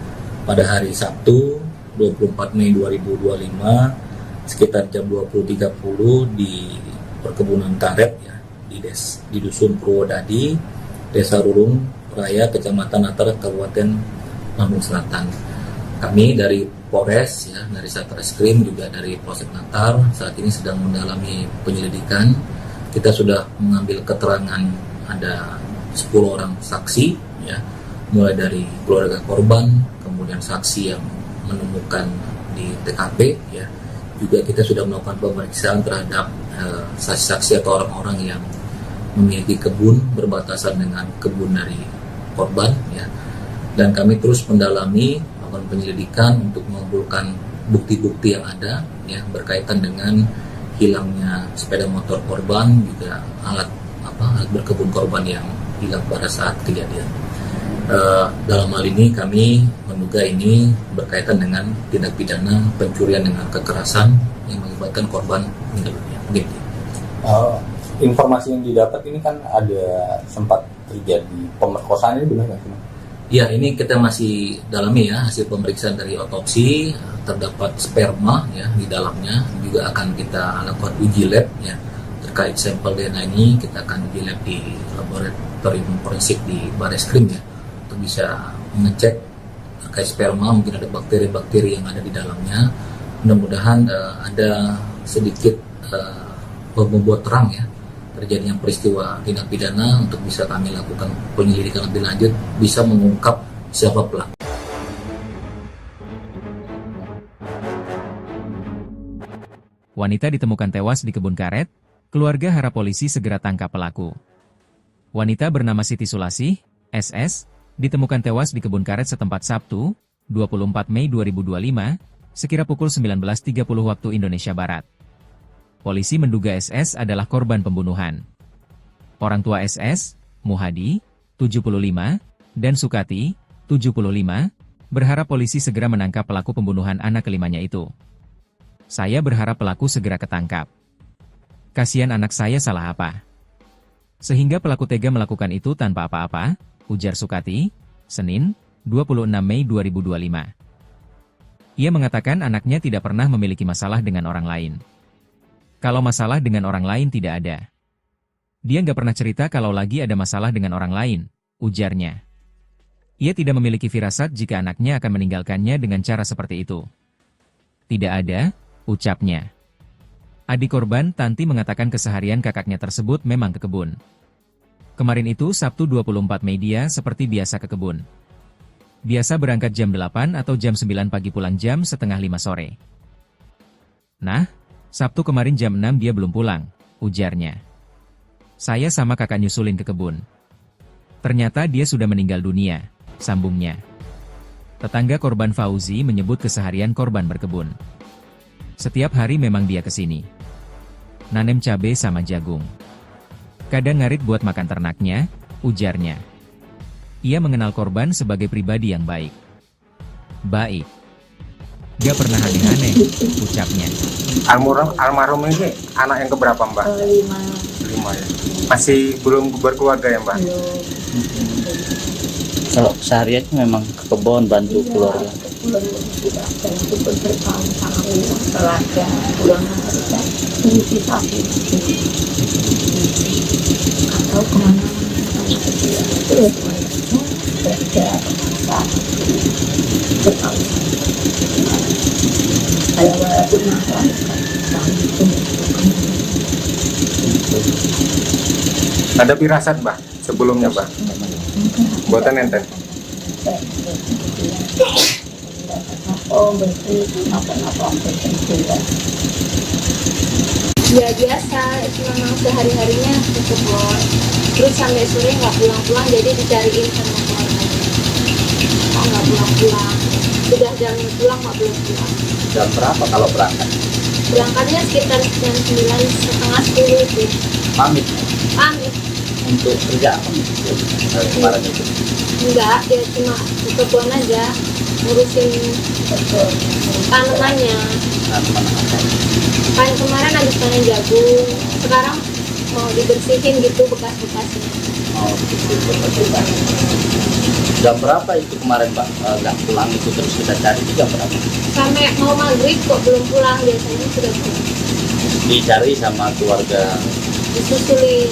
pada hari Sabtu 24 Mei 2025 sekitar jam 20.30 di perkebunan karet ya di Dusun Purwodadi, Desa Rurung Raya, Kecamatan Natar, Kabupaten Lampung Selatan. Kami dari Polres ya, dari Satreskrim juga dari Polsek Natar saat ini sedang mendalami penyelidikan. Kita sudah mengambil keterangan ada 10 orang saksi ya, mulai dari keluarga korban, kemudian saksi yang menemukan di TKP ya. Juga kita sudah melakukan pemeriksaan terhadap saksi-saksi atau orang-orang yang memiliki kebun berbatasan dengan kebun dari korban ya. Dan kami terus mendalami melakukan penyelidikan untuk mengumpulkan bukti-bukti yang ada ya berkaitan dengan hilangnya sepeda motor korban, juga alat berkebun korban yang hilang pada saat kejadian. Dalam hal ini kami menduga ini berkaitan dengan tindak pidana pencurian dengan kekerasan yang mengakibatkan korban meninggal dunia. Begitu. Informasi yang didapat ini kan ada sempat terjadi pemerkosaan, ini benar nggak sih? Ya, ini kita masih dalami ya hasil pemeriksaan dari otopsi, terdapat sperma ya di dalamnya, juga akan kita lakukan uji lab ya terkait sampel DNA ini. Kita akan uji lab di laboratorium forensik di Bareskrim ya untuk bisa mengecek terkait sperma, mungkin ada bakteri-bakteri yang ada di dalamnya. Mudah-mudahan ada sedikit membuat terang ya terjadinya peristiwa tindak pidana untuk bisa kami lakukan penyelidikan lebih lanjut, bisa mengungkap siapa pelaku. Wanita ditemukan tewas di kebun karet, keluarga harap polisi segera tangkap pelaku. Wanita bernama Siti Sulasih, SS, ditemukan tewas di kebun karet setempat Sabtu, 24 Mei 2025, sekira pukul 19.30 waktu Indonesia Barat. Polisi menduga SS adalah korban pembunuhan. Orang tua SS, Muhadi, 75, dan Sukati, 75, berharap polisi segera menangkap pelaku pembunuhan anak kelimanya itu. Saya berharap pelaku segera ketangkap. Kasihan anak saya salah apa? Sehingga pelaku tega melakukan itu tanpa apa-apa, ujar Sukati, Senin, 26 Mei 2025. Ia mengatakan anaknya tidak pernah memiliki masalah dengan orang lain. Kalau masalah dengan orang lain tidak ada. Dia nggak pernah cerita kalau lagi ada masalah dengan orang lain, ujarnya. Ia tidak memiliki firasat jika anaknya akan meninggalkannya dengan cara seperti itu. Tidak ada, ucapnya. Adik korban, Tanti, mengatakan keseharian kakaknya tersebut memang ke kebun. Kemarin itu Sabtu 24 Mei dia seperti biasa ke kebun. Biasa berangkat jam 8 atau jam 9 pagi pulang jam setengah 5 sore. Nah, Sabtu kemarin jam 6 dia belum pulang, ujarnya. Saya sama kakak nyusulin ke kebun. Ternyata dia sudah meninggal dunia, sambungnya. Tetangga korban Fauzi menyebut keseharian korban berkebun. Setiap hari memang dia kesini. Nanem cabai sama jagung. Kadang ngarit buat makan ternaknya, ujarnya. Ia mengenal korban sebagai pribadi yang baik. Baik. Gak pernah aneh-aneh, ucapnya. Almarhum ini anak yang keberapa, Mbak? 5. 5 ya. Masih belum berkeluarga ya, Mbak? Belum. Kalau sehari-hari memang ke kebun bantu keluarga. Tidak bantu berkawan sama keluarga, pulang kerja, mengisi sapi, atau kemana terus kerja masak berkawan. Saya walaupun makan Ada firasat, Mbak, sebelumnya, Mbak? Buatan enten? Oh, betul. Apa-apa ya biasa, memang sehari-harinya ke kebun. Terus sampai sore nggak pulang-pulang, jadi dicariin sama keluarganya. Oh, nggak pulang-pulang. Sudah jamnya pulang, nggak pulang-pulang. Jam berapa kalau berangkat? Berangkatnya sekitar jam 9, setengah 10 itu. Pamit Pamit. untuk kerja apa nih? Kemarin itu Enggak, dia cuma ke kebun aja, ngurusin tanamannya. Kan kemarin habis panen jagung, sekarang mau dibersihin gitu bekas-bekasnya. mau betul. Jam berapa itu kemarin Pak nggak pulang itu terus kita cari itu jam berapa? Sampai mau maghrib kok belum pulang, biasanya sudah pulang. Dicari sama keluarga, Disusulin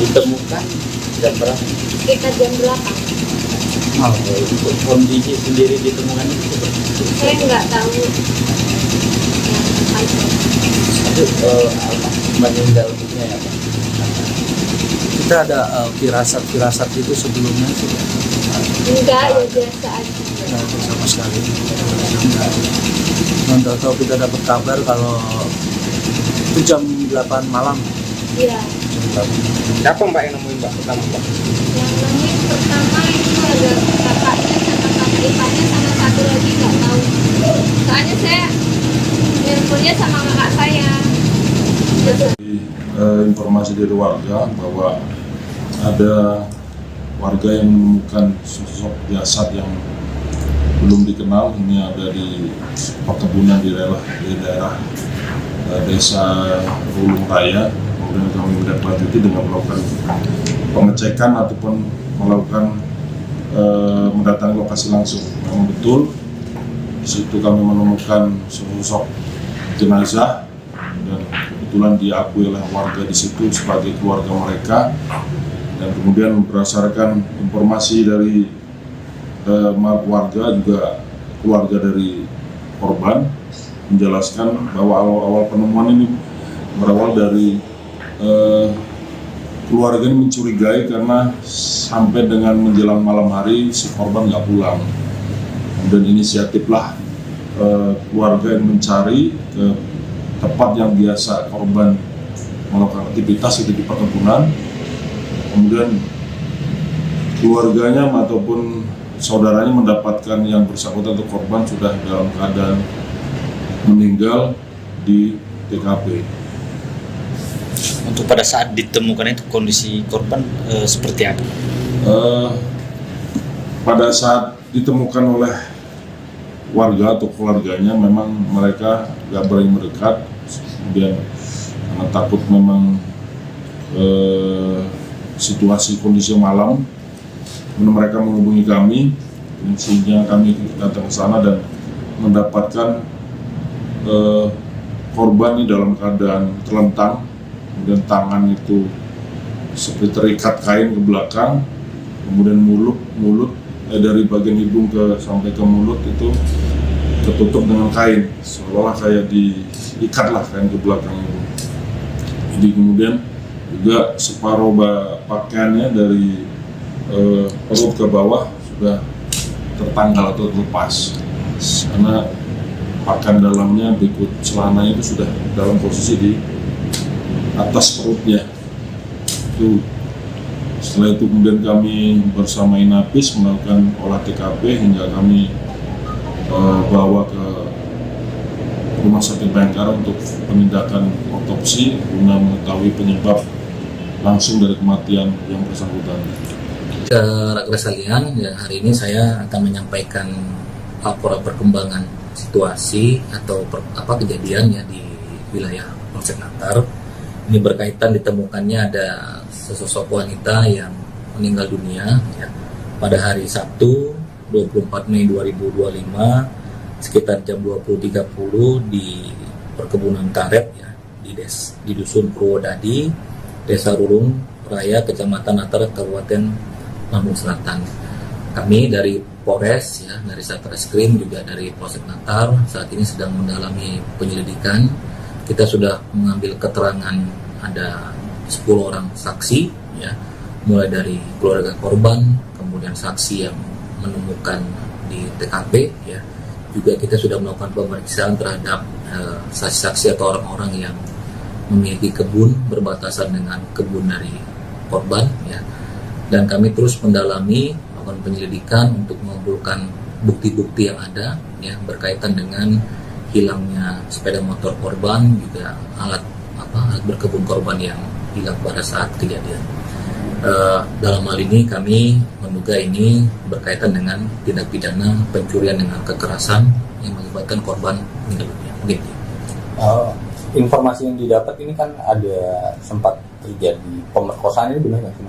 ditemukan jam berapa? sekitar jam 8. Untuk kondisi sendiri ditemukan itu seperti itu. Saya nggak tahu. Itu meninggal dunia ya Pak. Kita ada firasat itu sebelumnya sih. Enggak, ya biasa aja. Nggak ada sama sekali. Nggak tahu kita dapat kabar kalau itu jam 8 malam. Iya. Siapa, Mbak, yang nemuin, Mbak, pertama, Mbak? Yang nemuin pertama itu ada kakaknya sama kakak iparnya sama satu lagi nggak tahu. Soalnya saya nelponnya sama kakak saya. Informasi dari warga bahwa ada warga yang menemukan sosok jasad yang belum dikenal. Ini ada di perkebunan di daerah desa Ulung Raya. Kemudian kami menindaklanjuti dengan melakukan pengecekan ataupun melakukan mendatangi lokasi langsung. Memang betul di situ kami menemukan sosok jenazah dan kebetulan diakui oleh warga di situ sebagai keluarga mereka. Dan kemudian berdasarkan informasi dari warga juga keluarga dari korban menjelaskan bahwa awal penemuan ini berawal dari keluarga ini mencurigai karena sampai dengan menjelang malam hari si korban nggak pulang. Dan inisiatiflah keluarga yang mencari ke tempat yang biasa korban melakukan aktivitas itu di perkebunan. kemudian keluarganya ataupun saudaranya mendapatkan yang bersangkutan atau korban sudah dalam keadaan meninggal di TKP. Untuk pada saat ditemukan itu kondisi korban seperti apa? Pada saat ditemukan oleh warga atau keluarganya memang mereka gak berani mendekat, kemudian karena takut memang situasi kondisi malam, kemudian mereka menghubungi kami, sehingga kami datang ke sana dan mendapatkan korban ini dalam keadaan terlentang, kemudian tangan itu seperti terikat kain ke belakang, kemudian mulut dari bagian hidung sampai ke mulut itu tertutup dengan kain, seolah kayak diikat lah kain ke belakang itu. Jadi kemudian juga separuh pakaiannya dari perut ke bawah sudah tertanggal atau terlepas, karena pakaian dalamnya berikut celananya itu sudah dalam posisi di atas perutnya. Itu setelah itu kemudian kami bersama Inapis melakukan olah TKP hingga kami bawa ke Rumah Sakit Bayangkara untuk penindakan otopsi guna mengetahui penyebab langsung dari kematian yang bersangkutan. Ke rakyat sekalian, ya, hari ini saya akan menyampaikan laporan perkembangan situasi atau kejadian ya di wilayah Polsek Natar. Ini berkaitan ditemukannya ada sesosok wanita yang meninggal dunia ya, pada hari Sabtu 24 Mei 2025 sekitar jam 20.30 di perkebunan karet ya, di Dusun Purwodadi, Desa Rurung Raya, Kecamatan Natar, Kabupaten Lampung Selatan. Kami dari Polres ya, dari Satreskrim juga dari Polsek Natar saat ini sedang mendalami penyelidikan. Kita sudah mengambil keterangan ada 10 orang saksi ya, mulai dari keluarga korban, kemudian saksi yang menemukan di TKP ya. Juga kita sudah melakukan pemeriksaan terhadap saksi-saksi atau orang-orang yang memiliki kebun berbatasan dengan kebun dari korban ya. Dan kami terus mendalami, melakukan penyelidikan untuk mengumpulkan bukti-bukti yang ada ya, berkaitan dengan hilangnya sepeda motor korban, juga alat berkebun korban yang hilang pada saat kejadian. Dalam hal ini kami menduga ini berkaitan dengan tindak pidana pencurian dengan kekerasan yang mengakibatkan korban meninggal dunia. Informasi yang didapat ini kan ada sempat terjadi pemerkosaan, ini benar nggak sih?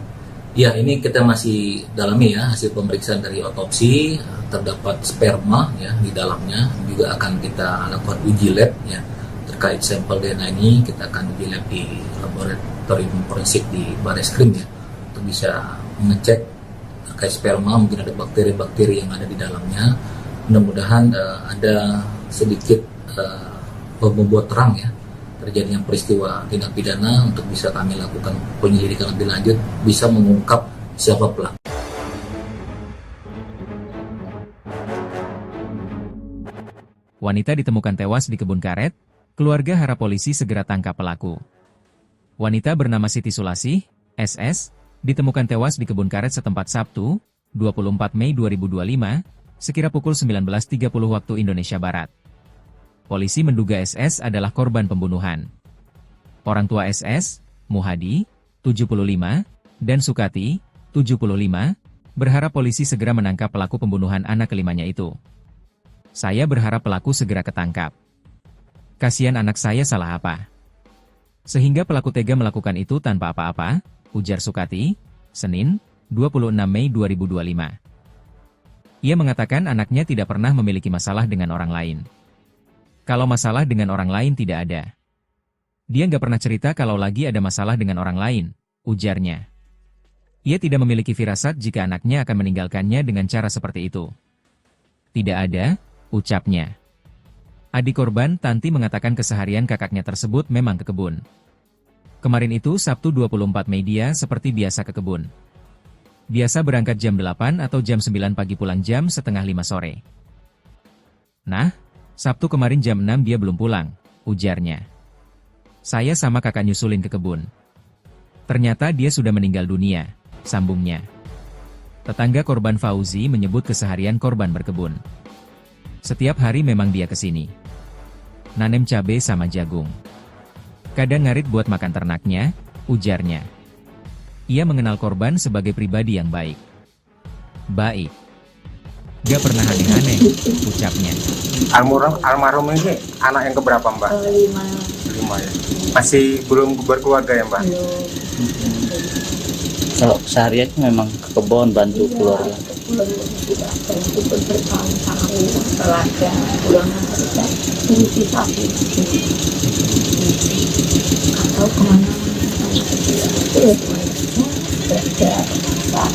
Ya, ini kita masih dalami ya, hasil pemeriksaan dari otopsi terdapat sperma ya di dalamnya, juga akan kita lakukan uji lab ya terkait sampel DNA ini. Kita akan uji lab di laboratorium forensik di Bareskrim ya, untuk bisa mengecek terkait sperma, mungkin ada bakteri-bakteri yang ada di dalamnya. Mudah-mudahan ada sedikit membuat terang ya terjadinya peristiwa tindak pidana, untuk bisa kami lakukan penyelidikan lebih lanjut, bisa mengungkap siapa pelaku. Wanita ditemukan tewas di kebun karet, keluarga harap polisi segera tangkap pelaku. Wanita bernama Siti Sulasih, SS, ditemukan tewas di kebun karet setempat Sabtu, 24 Mei 2025, sekira pukul 19.30 waktu Indonesia Barat. Polisi menduga SS adalah korban pembunuhan. Orang tua SS, Muhadi, 75, dan Sukati, 75, berharap polisi segera menangkap pelaku pembunuhan anak kelimanya itu. Saya berharap pelaku segera ketangkap. Kasihan anak saya salah apa? Sehingga pelaku tega melakukan itu tanpa apa-apa, ujar Sukati, Senin, 26 Mei 2025. Ia mengatakan anaknya tidak pernah memiliki masalah dengan orang lain. Kalau masalah dengan orang lain tidak ada. Dia nggak pernah cerita kalau lagi ada masalah dengan orang lain, ujarnya. Ia tidak memiliki firasat jika anaknya akan meninggalkannya dengan cara seperti itu. Tidak ada, ucapnya. Adik korban, Tanti, mengatakan keseharian kakaknya tersebut memang ke kebun. Kemarin itu Sabtu 24 Mei dia seperti biasa ke kebun. Biasa berangkat jam 8 atau jam 9 pagi, pulang jam setengah 5 sore. Nah, Sabtu kemarin jam 6 dia belum pulang, ujarnya. Saya sama kakak nyusulin ke kebun. Ternyata dia sudah meninggal dunia, sambungnya. Tetangga korban Fauzi menyebut keseharian korban berkebun. Setiap hari memang dia kesini. Nanem cabai sama jagung. Kadang ngarit buat makan ternaknya, ujarnya. Ia mengenal korban sebagai pribadi yang baik. Baik. Gak pernah aneh-aneh, ucapnya. Almarhum ini anak yang keberapa, Mbak? 5. 5 ya. Masih belum berkeluarga ya, Mbak? Kalau seharian memang ke kebun bantu keluarga. Tidak bantu bertahun-tahun telaga pulang kerja mengisi sapi atau kemana kerja masak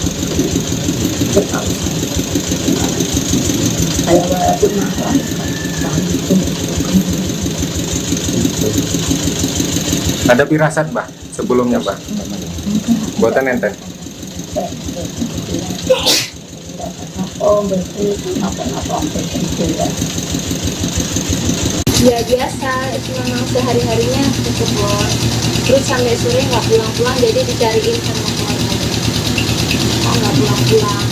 bertahun saya walaupun marah Ada firasat, Mbak, sebelumnya, Mbak? Buatan enten? Ya biasa, itu memang sehari-harinya ke kebun. Terus sampai sore nggak pulang-pulang, jadi dicariin sama keluarganya. Kok nggak pulang-pulang?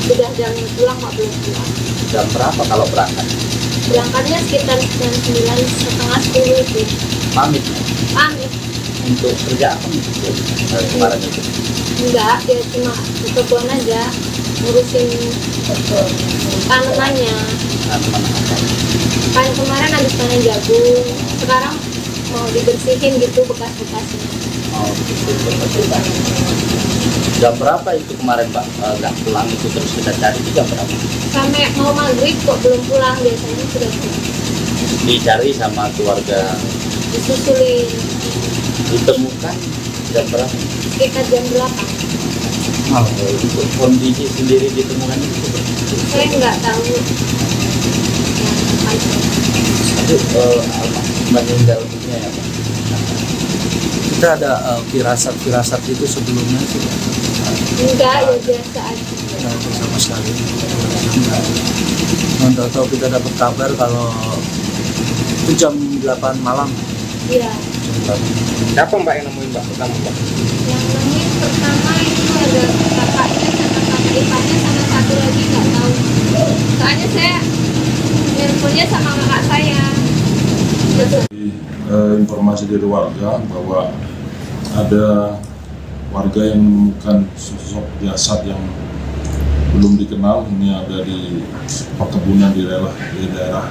Sudah jam pulang nggak pulang-pulang. Jam berapa kalau berangkat? Berangkatnya sekitar jam 9, setengah 10 sih. Pamit Pamit. untuk kerja apa kemarin itu? Enggak, dia cuma ke kebun aja ngurusin tanamannya. Kan kemarin habis panen jagung, sekarang mau dibersihin gitu bekas-bekasnya. Oh, gitu. Jam berapa itu kemarin Pak nggak pulang itu terus kita cari itu jam berapa? Sampai mau maghrib kok belum pulang, biasanya sudah pulang. Dicari sama keluarga, Disusulin ditemukan jam berapa? sekitar jam 8. Oh, itu kondisi sendiri ditemukan itu berapa? Saya nggak tahu yang Itu meninggal dunia ya Pak? Kita ada firasat itu sebelumnya sudah enggak, ya biasa aja. tidak ada sama sekali. Tahu kita dapat kabar kalau itu jam 8 malam. Iya. Siapa, Mbak, yang nemuin, Mbak, pertama, Mbak? Yang nemuin pertama itu ada kakaknya sama kakak iparnya sama satu lagi nggak tahu. Soalnya saya nelfonnya sama kakak saya. Informasi dari warga bahwa ada warga yang menemukan sosok jasad yang belum dikenal. Ini ada di perkebunan di daerah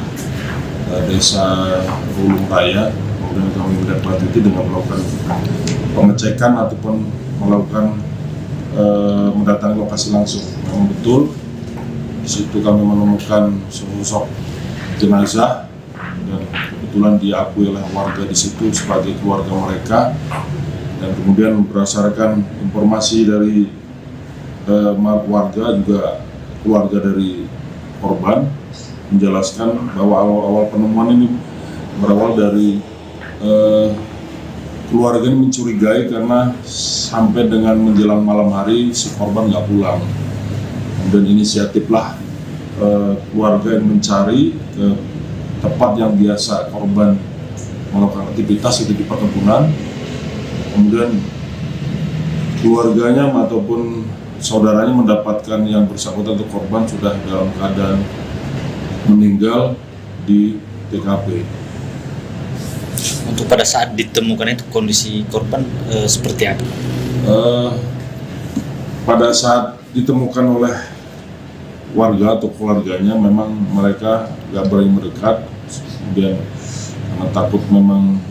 desa Ulung Raya. Kemudian kami mendapati dengan melakukan pengecekan ataupun melakukan mendatangi lokasi langsung. Memang betul di situ kami menemukan sosok jenazah dan kebetulan diakui oleh warga di situ sebagai keluarga mereka. Dan kemudian berdasarkan informasi dari warga juga keluarga dari korban menjelaskan bahwa awal penemuan ini berawal dari keluarga ini mencurigai karena sampai dengan menjelang malam hari si korban nggak pulang. Kemudian inisiatiflah keluarga yang mencari ke tempat yang biasa korban melakukan aktivitas itu di perkebunan. Kemudian keluarganya ataupun saudaranya mendapatkan yang bersangkutan atau korban sudah dalam keadaan meninggal di TKP. Untuk pada saat ditemukan itu kondisi korban seperti apa? Pada saat ditemukan oleh warga atau keluarganya memang mereka gak berani mendekat, kemudian karena takut memang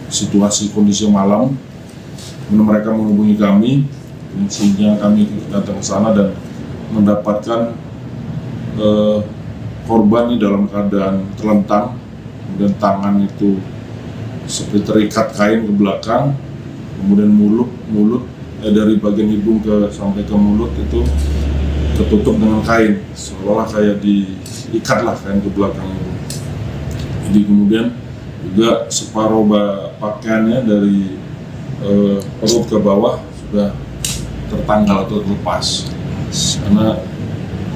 situasi kondisi malam, kemudian mereka menghubungi kami, sehingga kami datang ke sana dan mendapatkan korban ini dalam keadaan terlentang, kemudian tangan itu seperti terikat kain ke belakang, kemudian mulut dari bagian hidung sampai ke mulut itu tertutup dengan kain, seolah kayak diikat lah kain ke belakang itu. Jadi kemudian juga separuh pakaiannya dari perut ke bawah sudah tertanggal atau terlepas, karena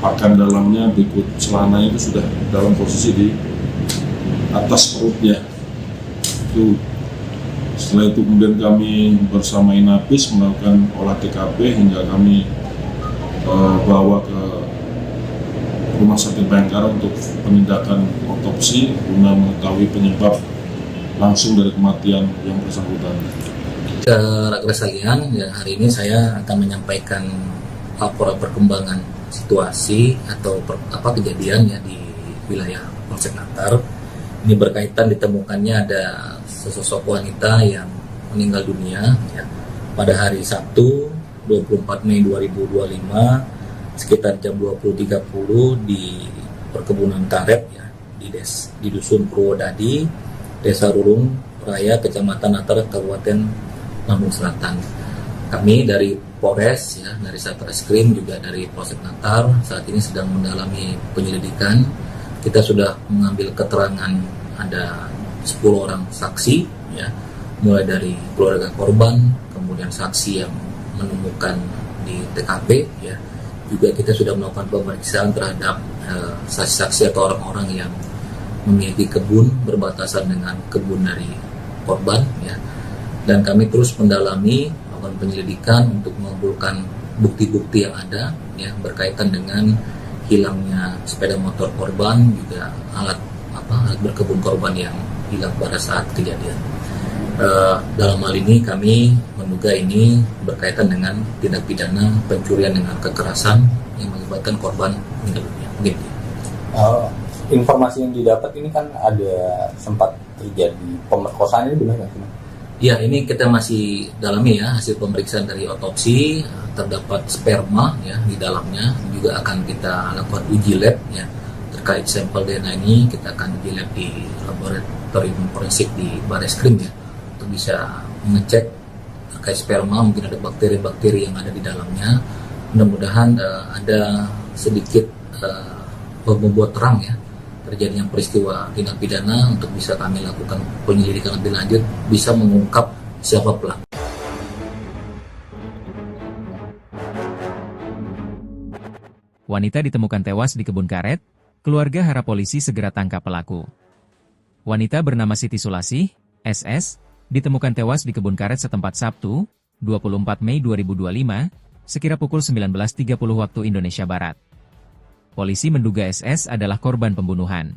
pakaian dalamnya berikut celana itu sudah dalam posisi di atas perutnya. Itu Setelah itu kemudian kami bersama Inapis melakukan olah TKP hingga kami bawa ke Rumah Sakit Bayangkara untuk penindakan otopsi guna mengetahui penyebab langsung dari kematian yang bersangkutan. Rekan sekalian, ya, hari ini saya akan menyampaikan laporan perkembangan situasi atau kejadian ya di wilayah Polsek Natar. Ini berkaitan ditemukannya ada sesosok wanita yang meninggal dunia ya, pada hari Sabtu 24 Mei 2025 sekitar jam 20.30 di perkebunan karet ya, di Dusun Purwodadi, Desa Rurung Raya, Kecamatan Natar, Kabupaten Lampung Selatan. Kami dari Polres ya, dari Satreskrim juga dari Polsek Natar saat ini sedang mendalami penyelidikan. Kita sudah mengambil keterangan ada 10 orang saksi ya, mulai dari keluarga korban, kemudian saksi yang menemukan di TKP ya. Juga kita sudah melakukan pemeriksaan terhadap saksi-saksi atau orang-orang yang memiliki kebun berbatasan dengan kebun dari korban ya. Dan kami terus mendalami melakukan penyelidikan untuk mengumpulkan bukti-bukti yang ada ya, berkaitan dengan hilangnya sepeda motor korban, juga alat berkebun korban yang hilang pada saat kejadian. Dalam hal ini kami menduga ini berkaitan dengan tindak pidana pencurian dengan kekerasan yang mengakibatkan korban meninggal dunia. Informasi yang didapat ini kan ada sempat terjadi pemerkosaan, ini benar nggak sih? Ya, ini kita masih dalami ya, hasil pemeriksaan dari otopsi terdapat sperma ya di dalamnya. Juga akan kita lakukan uji lab ya, terkait sampel DNA ini kita akan uji lab di laboratorium forensik di Bareskrim ya, untuk bisa mengecek terkait sperma, mungkin ada bakteri-bakteri yang ada di dalamnya. Mudah-mudahan ada sedikit membuat terang ya terjadinya peristiwa tindak pidana, untuk bisa kami lakukan penyelidikan lebih lanjut, bisa mengungkap siapa pelaku. Wanita ditemukan tewas di kebun karet, keluarga harap polisi segera tangkap pelaku. Wanita bernama Siti Sulasih, SS, ditemukan tewas di kebun karet setempat Sabtu, 24 Mei 2025, sekira pukul 19.30 waktu Indonesia Barat. Polisi menduga SS adalah korban pembunuhan.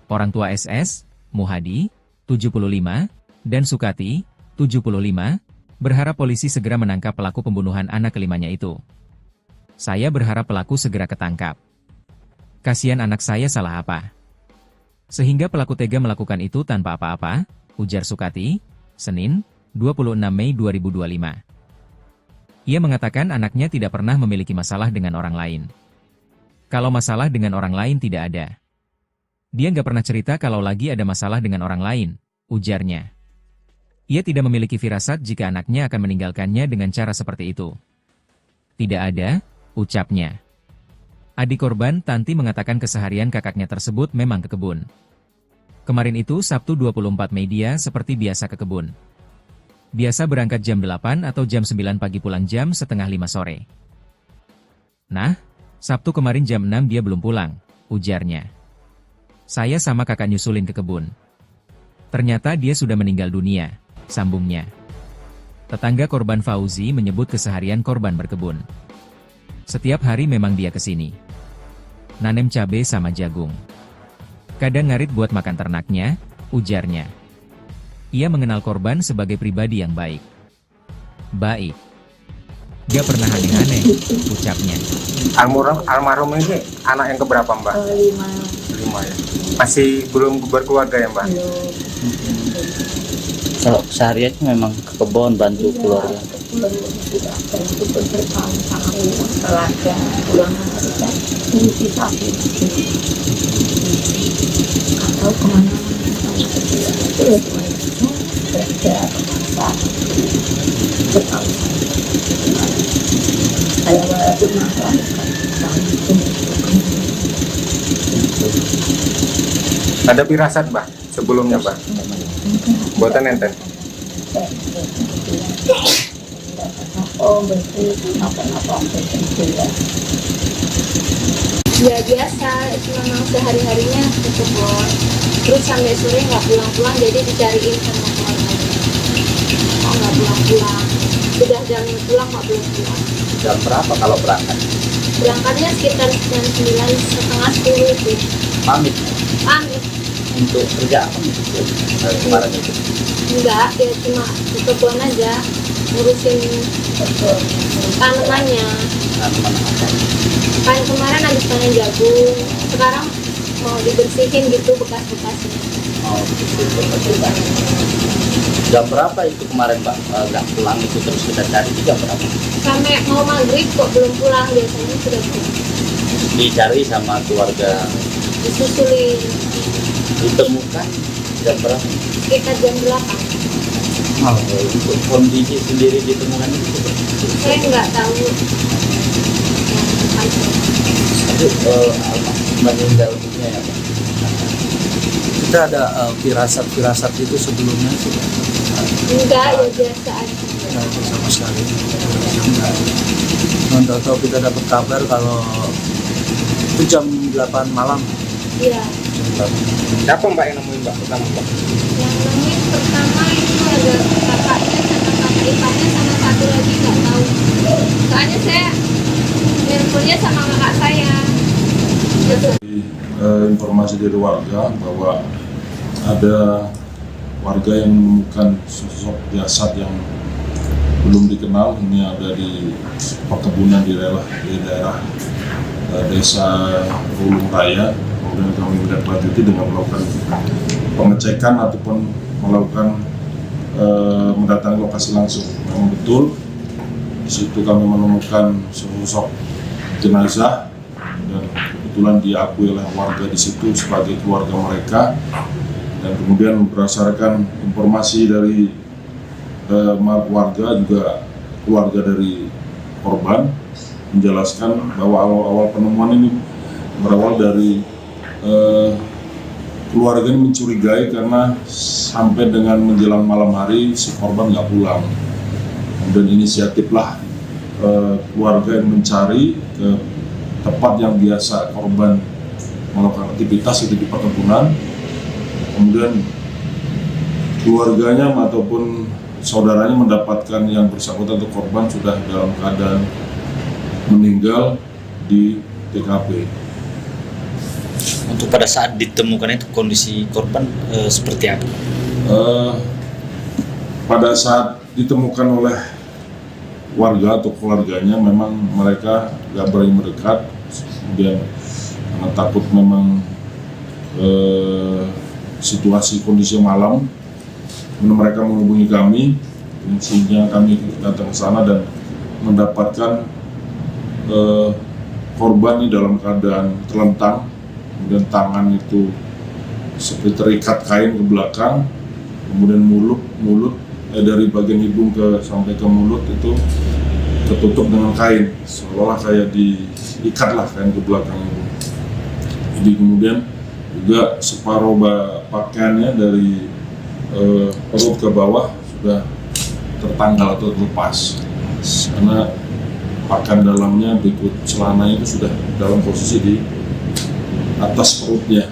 Orang tua SS, Muhadi, 75, dan Sukati, 75, berharap polisi segera menangkap pelaku pembunuhan anak kelimanya itu. Saya berharap pelaku segera ketangkap. Kasihan anak saya salah apa? Sehingga pelaku tega melakukan itu tanpa apa-apa, ujar Sukati, Senin, 26 Mei 2025. Ia mengatakan anaknya tidak pernah memiliki masalah dengan orang lain. Kalau masalah dengan orang lain tidak ada. Dia nggak pernah cerita kalau lagi ada masalah dengan orang lain, ujarnya. Ia tidak memiliki firasat jika anaknya akan meninggalkannya dengan cara seperti itu. Tidak ada, ucapnya. Adik korban, Tanti, mengatakan keseharian kakaknya tersebut memang ke kebun. Kemarin itu Sabtu 24 Mei dia seperti biasa ke kebun. Biasa berangkat jam 8 atau jam 9 pagi, pulang jam setengah 5 sore. Nah, Sabtu kemarin jam 6 dia belum pulang, ujarnya. Saya sama kakak nyusulin ke kebun. Ternyata dia sudah meninggal dunia, sambungnya. Tetangga korban Fauzi menyebut keseharian korban berkebun. Setiap hari memang dia kesini. Nanem cabai sama jagung. Kadang ngarit buat makan ternaknya, ujarnya. Ia mengenal korban sebagai pribadi yang baik. Baik. Gak pernah aneh-aneh, ucapnya. Almarhum ini anak yang keberapa, Mbak? 5. 5 ya. Masih belum berkeluarga ya, Mbak? Belum. Kalau seharian memang ke kebun bantu keluarga. Belum sudah bantu bertahun-tahun keluarga pulang kerja mimpi sakit atau kemana-mana sama kedua itu ya cuma kerja masak bertahun-tahun. Saya walaupun masalah tahun itu Ada firasat, Mbak, sebelumnya, Mbak? Buatan enten? Oh, betul. Apa-apa ya biasa, memang sehari-harinya ke kebun. Terus sampai sore nggak pulang-pulang, jadi dicariin sama keluarganya. nggak pulang. Sudah jam pulang kok belum pulang. Jam berapa kalau berangkat? Berangkatnya sekitar jam 9, setengah 10 itu. Pamit Pamit. untuk kerja apa gitu kemarin itu? Enggak, dia cuma ke kebun aja ngurusin tanamannya. Tanaman apa? Kan kemarin habis panen jagung, sekarang mau dibersihin gitu bekas-bekasnya. Oh, gitu. Jam berapa itu kemarin Pak nggak pulang itu, terus kita cari itu jam berapa? Sampai mau maghrib kok belum pulang, biasanya sudah pulang. Dicari sama keluarga, Disusulin ditemukan jam berapa? sekitar jam 8. Oh, untuk kondisi sendiri ditemukan itu Saya nggak tahu. tapi meninggal dunia ya Pak. Kita ada firasat itu sebelumnya sudah Enggak, ya biasa aja. tidak ada sama sekali. Tahu kita dapat kabar kalau itu jam 8 malam. Iya. Jam 8. Siapa mbak yang nemuin mbak pertama mbak? Yang nemuin pertama itu ada kakaknya sama kakak iparnya sama satu lagi nggak tahu. Soalnya saya nelponnya sama kakak saya. Informasi dari warga bahwa ada warga yang menemukan sosok jasad yang belum dikenal. Ini ada di perkebunan di daerah desa Ulung Raya. Kemudian kami menindaklanjuti dengan melakukan pengecekan ataupun melakukan mendatangi lokasi langsung. Memang betul di situ kami menemukan sosok jenazah dan kebetulan diakui oleh warga di situ sebagai keluarga mereka. Dan kemudian berdasarkan informasi dari warga juga keluarga dari korban menjelaskan bahwa awal penemuan ini berawal dari keluarga ini mencurigai karena sampai dengan menjelang malam hari si korban nggak pulang. Kemudian inisiatiflah keluarga yang mencari ke tempat yang biasa korban melakukan aktivitas itu di perkebunan. Kemudian keluarganya ataupun saudaranya mendapatkan yang bersangkutan atau korban sudah dalam keadaan meninggal di TKP. Untuk pada saat ditemukan itu kondisi korban seperti apa? Pada saat ditemukan oleh warga atau keluarganya memang mereka gak berani mendekat, kemudian karena takut memang situasi kondisi malam, kemudian mereka menghubungi kami, sehingga kami datang ke sana dan mendapatkan korban ini dalam keadaan terlentang, kemudian tangan itu seperti terikat kain ke belakang, kemudian mulut dari bagian hidung sampai ke mulut itu tertutup dengan kain, seolah kayak diikat lah kain ke belakang itu. Jadi kemudian juga separuh pakaiannya dari perut ke bawah sudah tertanggal atau terlepas, karena pakaian dalamnya berikut celananya itu sudah dalam posisi di atas perutnya.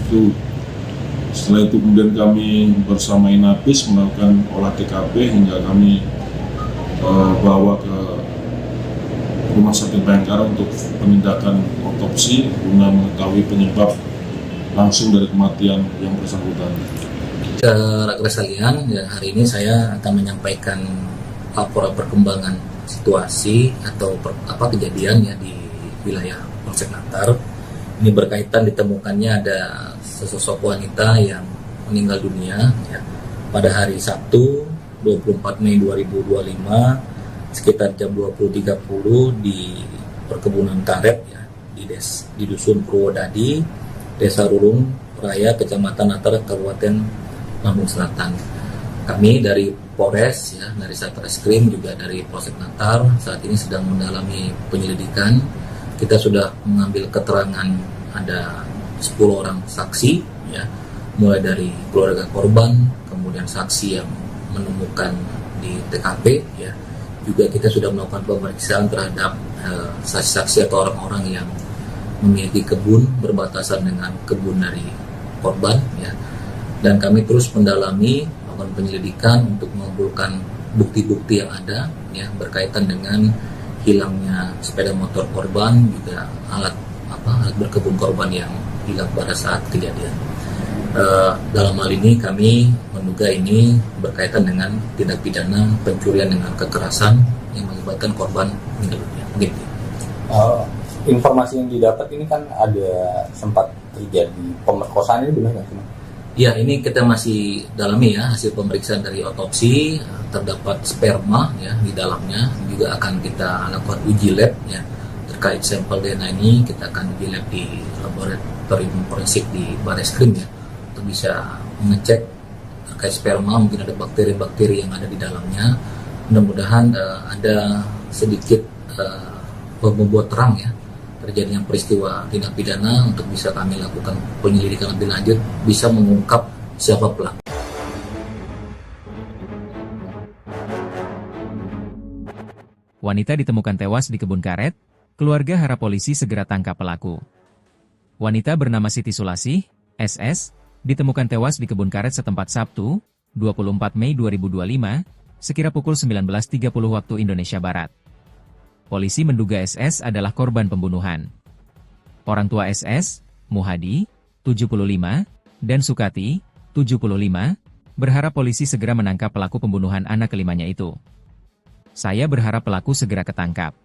Itu setelah itu kemudian kami bersama Inapis melakukan olah TKP hingga kami bawa ke Rumah Sakit Bayangkara untuk penindakan otopsi guna mengetahui penyebab langsung dari kematian yang bersangkutan. Rakyat sekalian, ya, hari ini saya akan menyampaikan laporan perkembangan situasi atau kejadian ya di wilayah Polsek Natar. Ini berkaitan ditemukannya ada sesosok wanita yang meninggal dunia ya, pada hari Sabtu 24 Mei 2025 sekitar jam 20.30 di perkebunan karet ya, di Dusun Purwodadi, Desa Rurung Raya, Kecamatan Natar, Kabupaten Lampung Selatan. Kami dari Polres ya, dari Satreskrim juga dari Polsek Natar saat ini sedang mendalami penyelidikan. Kita sudah mengambil keterangan ada 10 orang saksi ya, mulai dari keluarga korban, kemudian saksi yang menemukan di TKP ya. Juga kita sudah melakukan pemeriksaan terhadap saksi-saksi atau orang-orang yang memiliki kebun berbatasan dengan kebun dari korban ya. Dan kami terus mendalami, melakukan penyelidikan untuk mengumpulkan bukti-bukti yang ada ya berkaitan dengan hilangnya sepeda motor korban, juga alat berkebun korban yang hilang pada saat kejadian. Dalam hal ini kami menduga ini berkaitan dengan tindak pidana pencurian dengan kekerasan yang melibatkan korban meninggal dunia. Begitu. Informasi yang didapat ini kan ada sempat terjadi pemerkosaan, ini benar nggak sih? Ya, ini kita masih dalami ya hasil pemeriksaan dari otopsi, terdapat sperma ya di dalamnya, juga akan kita lakukan uji lab ya terkait sampel DNA ini. Kita akan uji lab di laboratorium forensik di Bareskrim ya untuk bisa mengecek terkait sperma, mungkin ada bakteri-bakteri yang ada di dalamnya. Mudah-mudahan ada sedikit membuat terang ya terjadinya peristiwa tindak pidana untuk bisa kami lakukan penyelidikan lebih lanjut, bisa mengungkap siapa pelaku. Wanita ditemukan tewas di kebun karet, keluarga harap polisi segera tangkap pelaku. Wanita bernama Siti Sulasih, SS, ditemukan tewas di kebun karet setempat Sabtu, 24 Mei 2025, sekira pukul 19.30 waktu Indonesia Barat. Polisi menduga SS adalah korban pembunuhan. Orang tua SS, Muhadi, 75, dan Sukati, 75, berharap polisi segera menangkap pelaku pembunuhan anak kelimanya itu. Saya berharap pelaku segera ketangkap.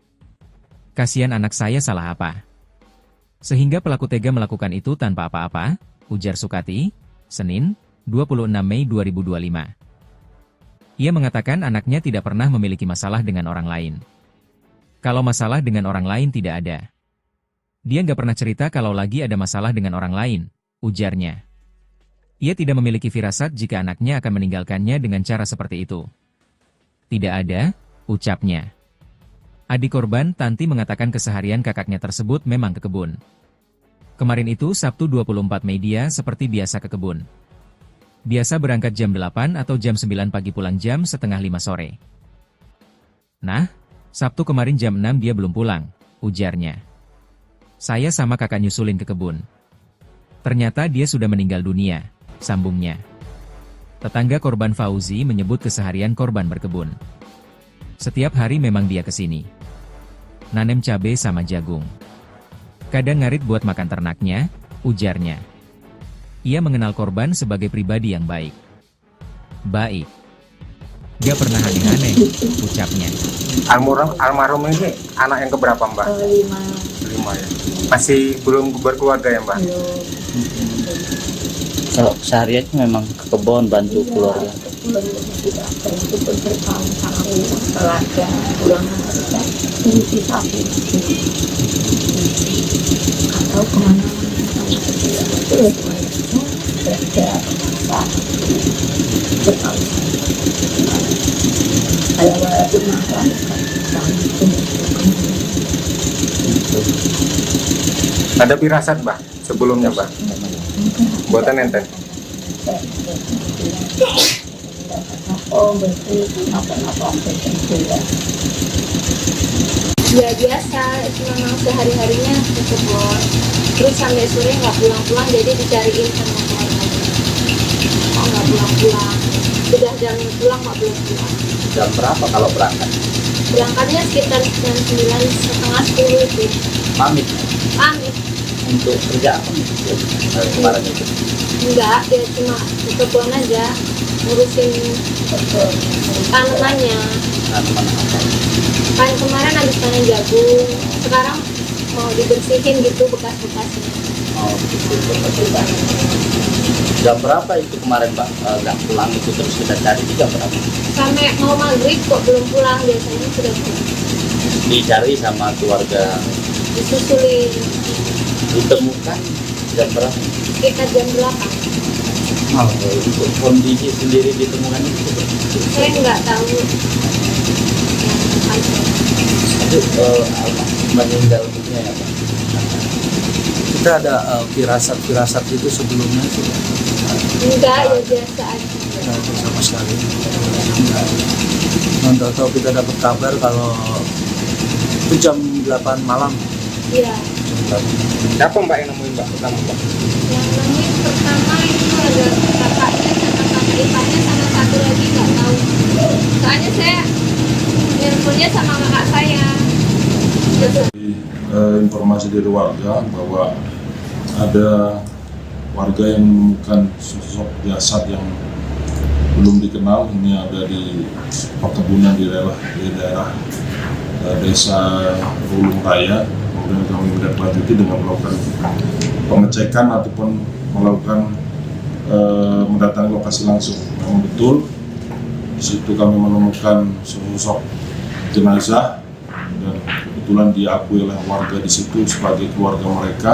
Kasihan anak saya salah apa? Sehingga pelaku tega melakukan itu tanpa apa-apa, ujar Sukati, Senin, 26 Mei 2025. Ia mengatakan anaknya tidak pernah memiliki masalah dengan orang lain. Kalau masalah dengan orang lain tidak ada. Dia nggak pernah cerita kalau lagi ada masalah dengan orang lain, ujarnya. Ia tidak memiliki firasat jika anaknya akan meninggalkannya dengan cara seperti itu. Tidak ada, ucapnya. Adik korban, Tanti, mengatakan keseharian kakaknya tersebut memang ke kebun. Kemarin itu Sabtu 24 Mei dia seperti biasa ke kebun. Biasa berangkat jam 8 atau jam 9 pagi, pulang jam setengah 5 sore. Nah, Sabtu kemarin jam 6 dia belum pulang, ujarnya. Saya sama kakak nyusulin ke kebun. Ternyata dia sudah meninggal dunia, sambungnya. Tetangga korban Fauzi menyebut keseharian korban berkebun. Setiap hari memang dia kesini. Nanem cabai sama jagung. Kadang ngarit buat makan ternaknya, ujarnya. Ia mengenal korban sebagai pribadi yang baik. Baik. Gak pernah aneh-aneh, ucapnya. Almarhum ini anak yang keberapa, Mbak? 5. 5 ya. Masih belum berkeluarga ya, Mbak? Belum. Kalau seharian memang ke kebun bantu keluarga. Tidak itu bertahun-tahun keluarga pulang kerja ini sapi atau kemana itu kerja masak bertahun-tahun saya walaupun makan Ada firasat, Mbak, sebelumnya, Mbak? Buatan enten? Ya biasa, itu memang sehari-harinya ke kebun. Terus sampai sore nggak pulang-pulang, jadi dicariin sama keluarganya. Oh, nggak pulang-pulang. Sudah jam pulang nggak pulang-pulang. Jam berapa kalau berangkat? Berangkatnya sekitar jam 9, setengah 10 itu. Pamit Pamit. untuk kerja apa nih? Kemarin itu. Enggak, dia cuma ke kebun aja ngurusin tanamannya. Tanaman apa? Kan kemarin habis panen jagung, sekarang mau dibersihin gitu bekas-bekasnya. Oh, betul. Jam berapa itu kemarin Pak nggak pulang itu, terus kita cari itu jam berapa? Sampai mau maghrib kok belum pulang, biasanya sudah pulang. Dicari sama keluarga, Disusulin ditemukan jam berapa? sekitar jam 8. Oh, untuk kondisi sendiri ditemukan itu. Saya nggak tahu yang pasti. Itu meninggal dunia ya Pak. Kita ada firasat itu sebelumnya sih. Enggak, ya biasa aja. Nggak ada sama sekali. Tahu kita dapat kabar kalau itu jam 8 malam. Iya. Siapa, Mbak, yang nemuin, Mbak, pertama, Mbak? Yang nemuin pertama itu ada kakaknya sama kakak iparnya sama satu lagi nggak tahu. Soalnya saya nelponnya sama kakak saya. Informasi dari warga bahwa ada warga yang menemukan sosok jasad yang belum dikenal, ini ada di perkebunan di daerah desa Ulung Raya. Kemudian kami menindaklanjuti dengan melakukan pengecekan ataupun melakukan mendatangi lokasi langsung. Memang betul di situ kami menemukan sosok jenazah dan kebetulan diakui oleh warga di situ sebagai keluarga mereka.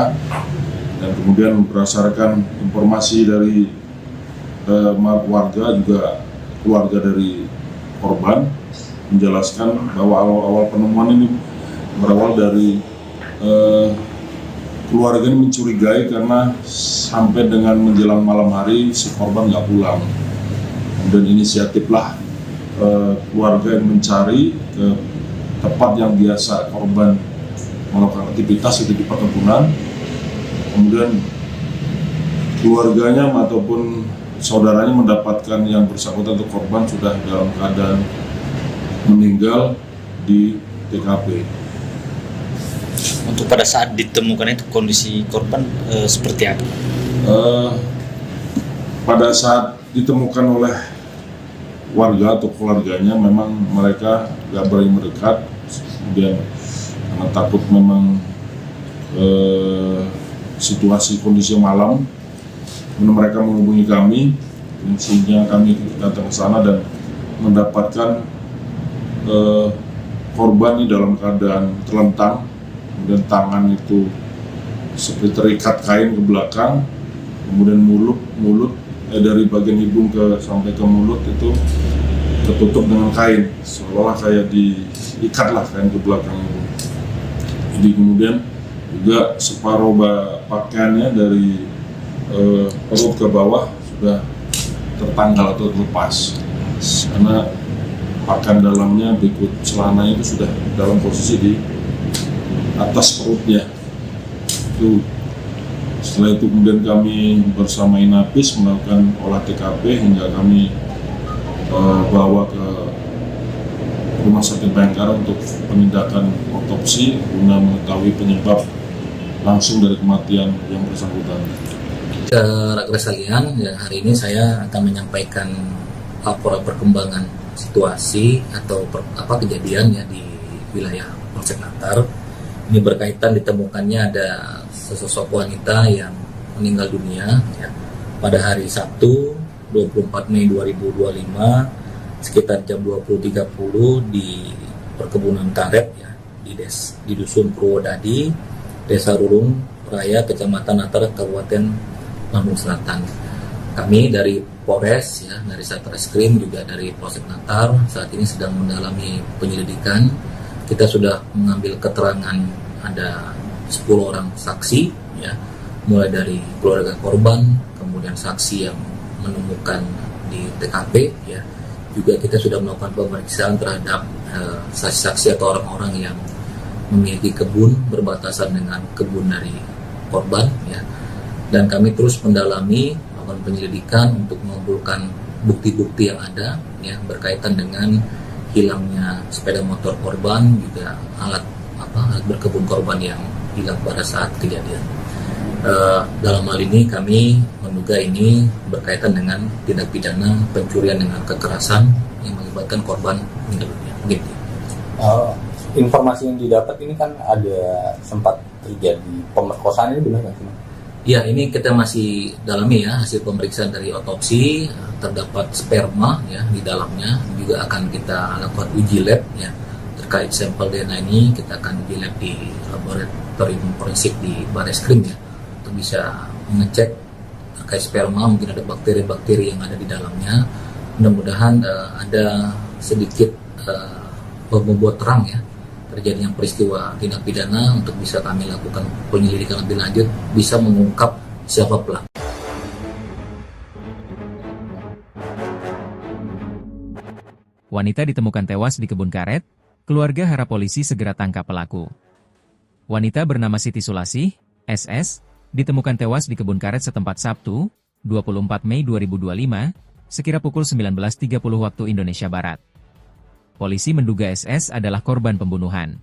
Dan kemudian berdasarkan informasi dari warga, juga keluarga dari korban menjelaskan bahwa awal penemuan ini berawal dari keluarga ini mencurigai karena sampai dengan menjelang malam hari si korban nggak pulang. Kemudian inisiatiflah keluarga yang mencari ke tempat yang biasa korban melakukan aktivitas, itu di perkebunan. Kemudian keluarganya ataupun saudaranya mendapatkan yang bersangkutan atau korban sudah dalam keadaan meninggal di TKP. Untuk pada saat ditemukan itu kondisi korban seperti apa? Pada saat ditemukan oleh warga atau keluarganya, memang mereka nggak berani mendekat, kemudian karena takut memang situasi kondisi malam, kemudian mereka menghubungi kami, sehingga kami datang ke sana dan mendapatkan korban ini dalam keadaan terlentang, kemudian tangan itu seperti terikat kain ke belakang, kemudian mulut dari bagian hidung sampai ke mulut itu tertutup dengan kain, seolah kayak diikatlah kain ke belakang itu. Jadi kemudian juga separuh pakaiannya dari perut ke bawah sudah tertanggal atau terlepas, karena pakaian dalamnya berikut celananya itu sudah dalam posisi di atas perutnya. Itu setelah itu kemudian kami bersama Inapis melakukan olah TKP hingga kami bawa ke Rumah Sakit Bayangkara untuk penindakan otopsi guna mengetahui penyebab langsung dari kematian yang bersangkutan. Rekan sekalian, ya, hari ini saya akan menyampaikan laporan perkembangan situasi atau kejadian ya di wilayah Polsek Natar. Ini berkaitan ditemukannya ada sesosok wanita yang meninggal dunia ya, pada hari Sabtu 24 Mei 2025 sekitar jam 20.30 di perkebunan karet ya, di Dusun Purwodadi, Desa Rurung Raya, Kecamatan Natar, Kabupaten Lampung Selatan. Kami dari Polres ya, dari Satreskrim, juga dari Polsek Natar saat ini sedang mendalami penyelidikan. Kita sudah mengambil keterangan ada 10 orang saksi ya, mulai dari keluarga korban, kemudian saksi yang menemukan di TKP ya. Juga kita sudah melakukan pemeriksaan terhadap saksi-saksi atau orang-orang yang memiliki kebun berbatasan dengan kebun dari korban ya. Dan kami terus mendalami, melakukan penyelidikan untuk mengumpulkan bukti-bukti yang ada ya, berkaitan dengan hilangnya sepeda motor korban, juga alat berkebun korban yang hilang pada saat kejadian. Dalam hal ini kami menduga ini berkaitan dengan tindak pidana pencurian dengan kekerasan yang mengakibatkan korban meninggal dunia. Begitu. Informasi yang didapat ini kan ada sempat terjadi pemerkosaan, ini benar nggak sih? Ya, ini kita masih dalami ya, hasil pemeriksaan dari otopsi, terdapat sperma ya di dalamnya. Juga akan kita lakukan uji lab ya, terkait sampel DNA ini kita akan uji lab di laboratorium forensik di Bareskrim ya, untuk bisa mengecek terkait sperma, mungkin ada bakteri-bakteri yang ada di dalamnya. Mudah-mudahan ada sedikit membuat terang ya terjadinya peristiwa tindak pidana, untuk bisa kami lakukan penyelidikan lebih lanjut, bisa mengungkap siapa pelaku. Wanita ditemukan tewas di kebun karet, keluarga harap polisi segera tangkap pelaku. Wanita bernama Siti Sulasih, SS, ditemukan tewas di kebun karet setempat Sabtu, 24 Mei 2025, sekira pukul 19.30 waktu Indonesia Barat. Polisi menduga SS adalah korban pembunuhan.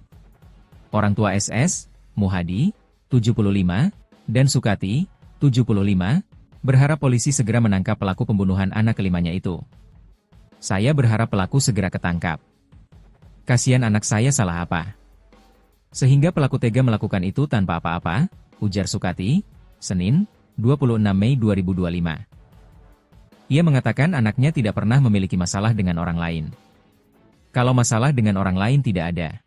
Orang tua SS, Muhadi, 75, dan Sukati, 75, berharap polisi segera menangkap pelaku pembunuhan anak kelimanya itu. Saya berharap pelaku segera ketangkap. Kasihan anak saya salah apa? Sehingga pelaku tega melakukan itu tanpa apa-apa, ujar Sukati, Senin, 26 Mei 2025. Ia mengatakan anaknya tidak pernah memiliki masalah dengan orang lain. Kalau masalah dengan orang lain tidak ada.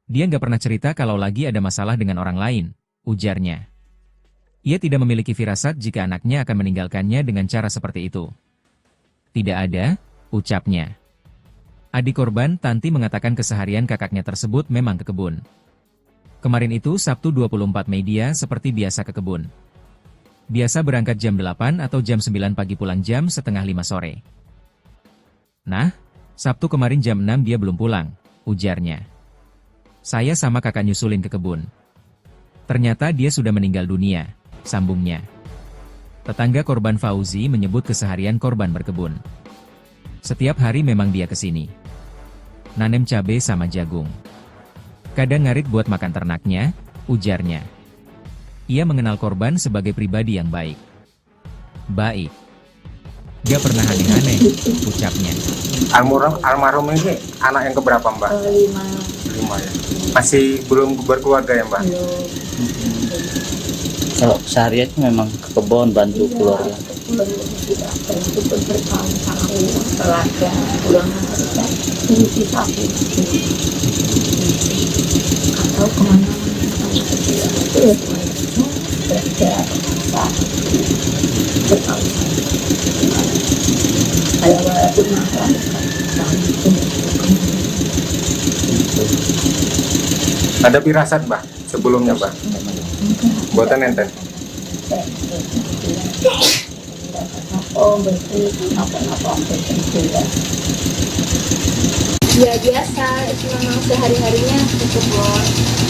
Dia nggak pernah cerita kalau lagi ada masalah dengan orang lain, ujarnya. Ia tidak memiliki firasat jika anaknya akan meninggalkannya dengan cara seperti itu. Tidak ada, ucapnya. Adik korban, Tanti, mengatakan keseharian kakaknya tersebut memang ke kebun. Kemarin itu Sabtu 24 Mei dia seperti biasa ke kebun. Biasa berangkat jam 8 atau jam 9 pagi, pulang jam setengah 5 sore. Nah, Sabtu kemarin jam 6 dia belum pulang, ujarnya. Saya sama kakak nyusulin ke kebun. Ternyata dia sudah meninggal dunia, sambungnya. Tetangga korban Fauzi menyebut keseharian korban berkebun. Setiap hari memang dia kesini. Nanem cabai sama jagung. Kadang ngarit buat makan ternaknya, ujarnya. Ia mengenal korban sebagai pribadi yang baik. Baik. Gak pernah aneh-aneh, ucapnya. Almarhum ini anak yang keberapa, Mbak? 5. 5 ya. Masih belum berkeluarga ya, Mbak? Kalau seharian memang ke kebun bantu keluarga. Atau kemana Ada firasat, Mbak, sebelumnya, Mbak? Buatan enten? Ya biasa, itu memang sehari-harinya ke kebun.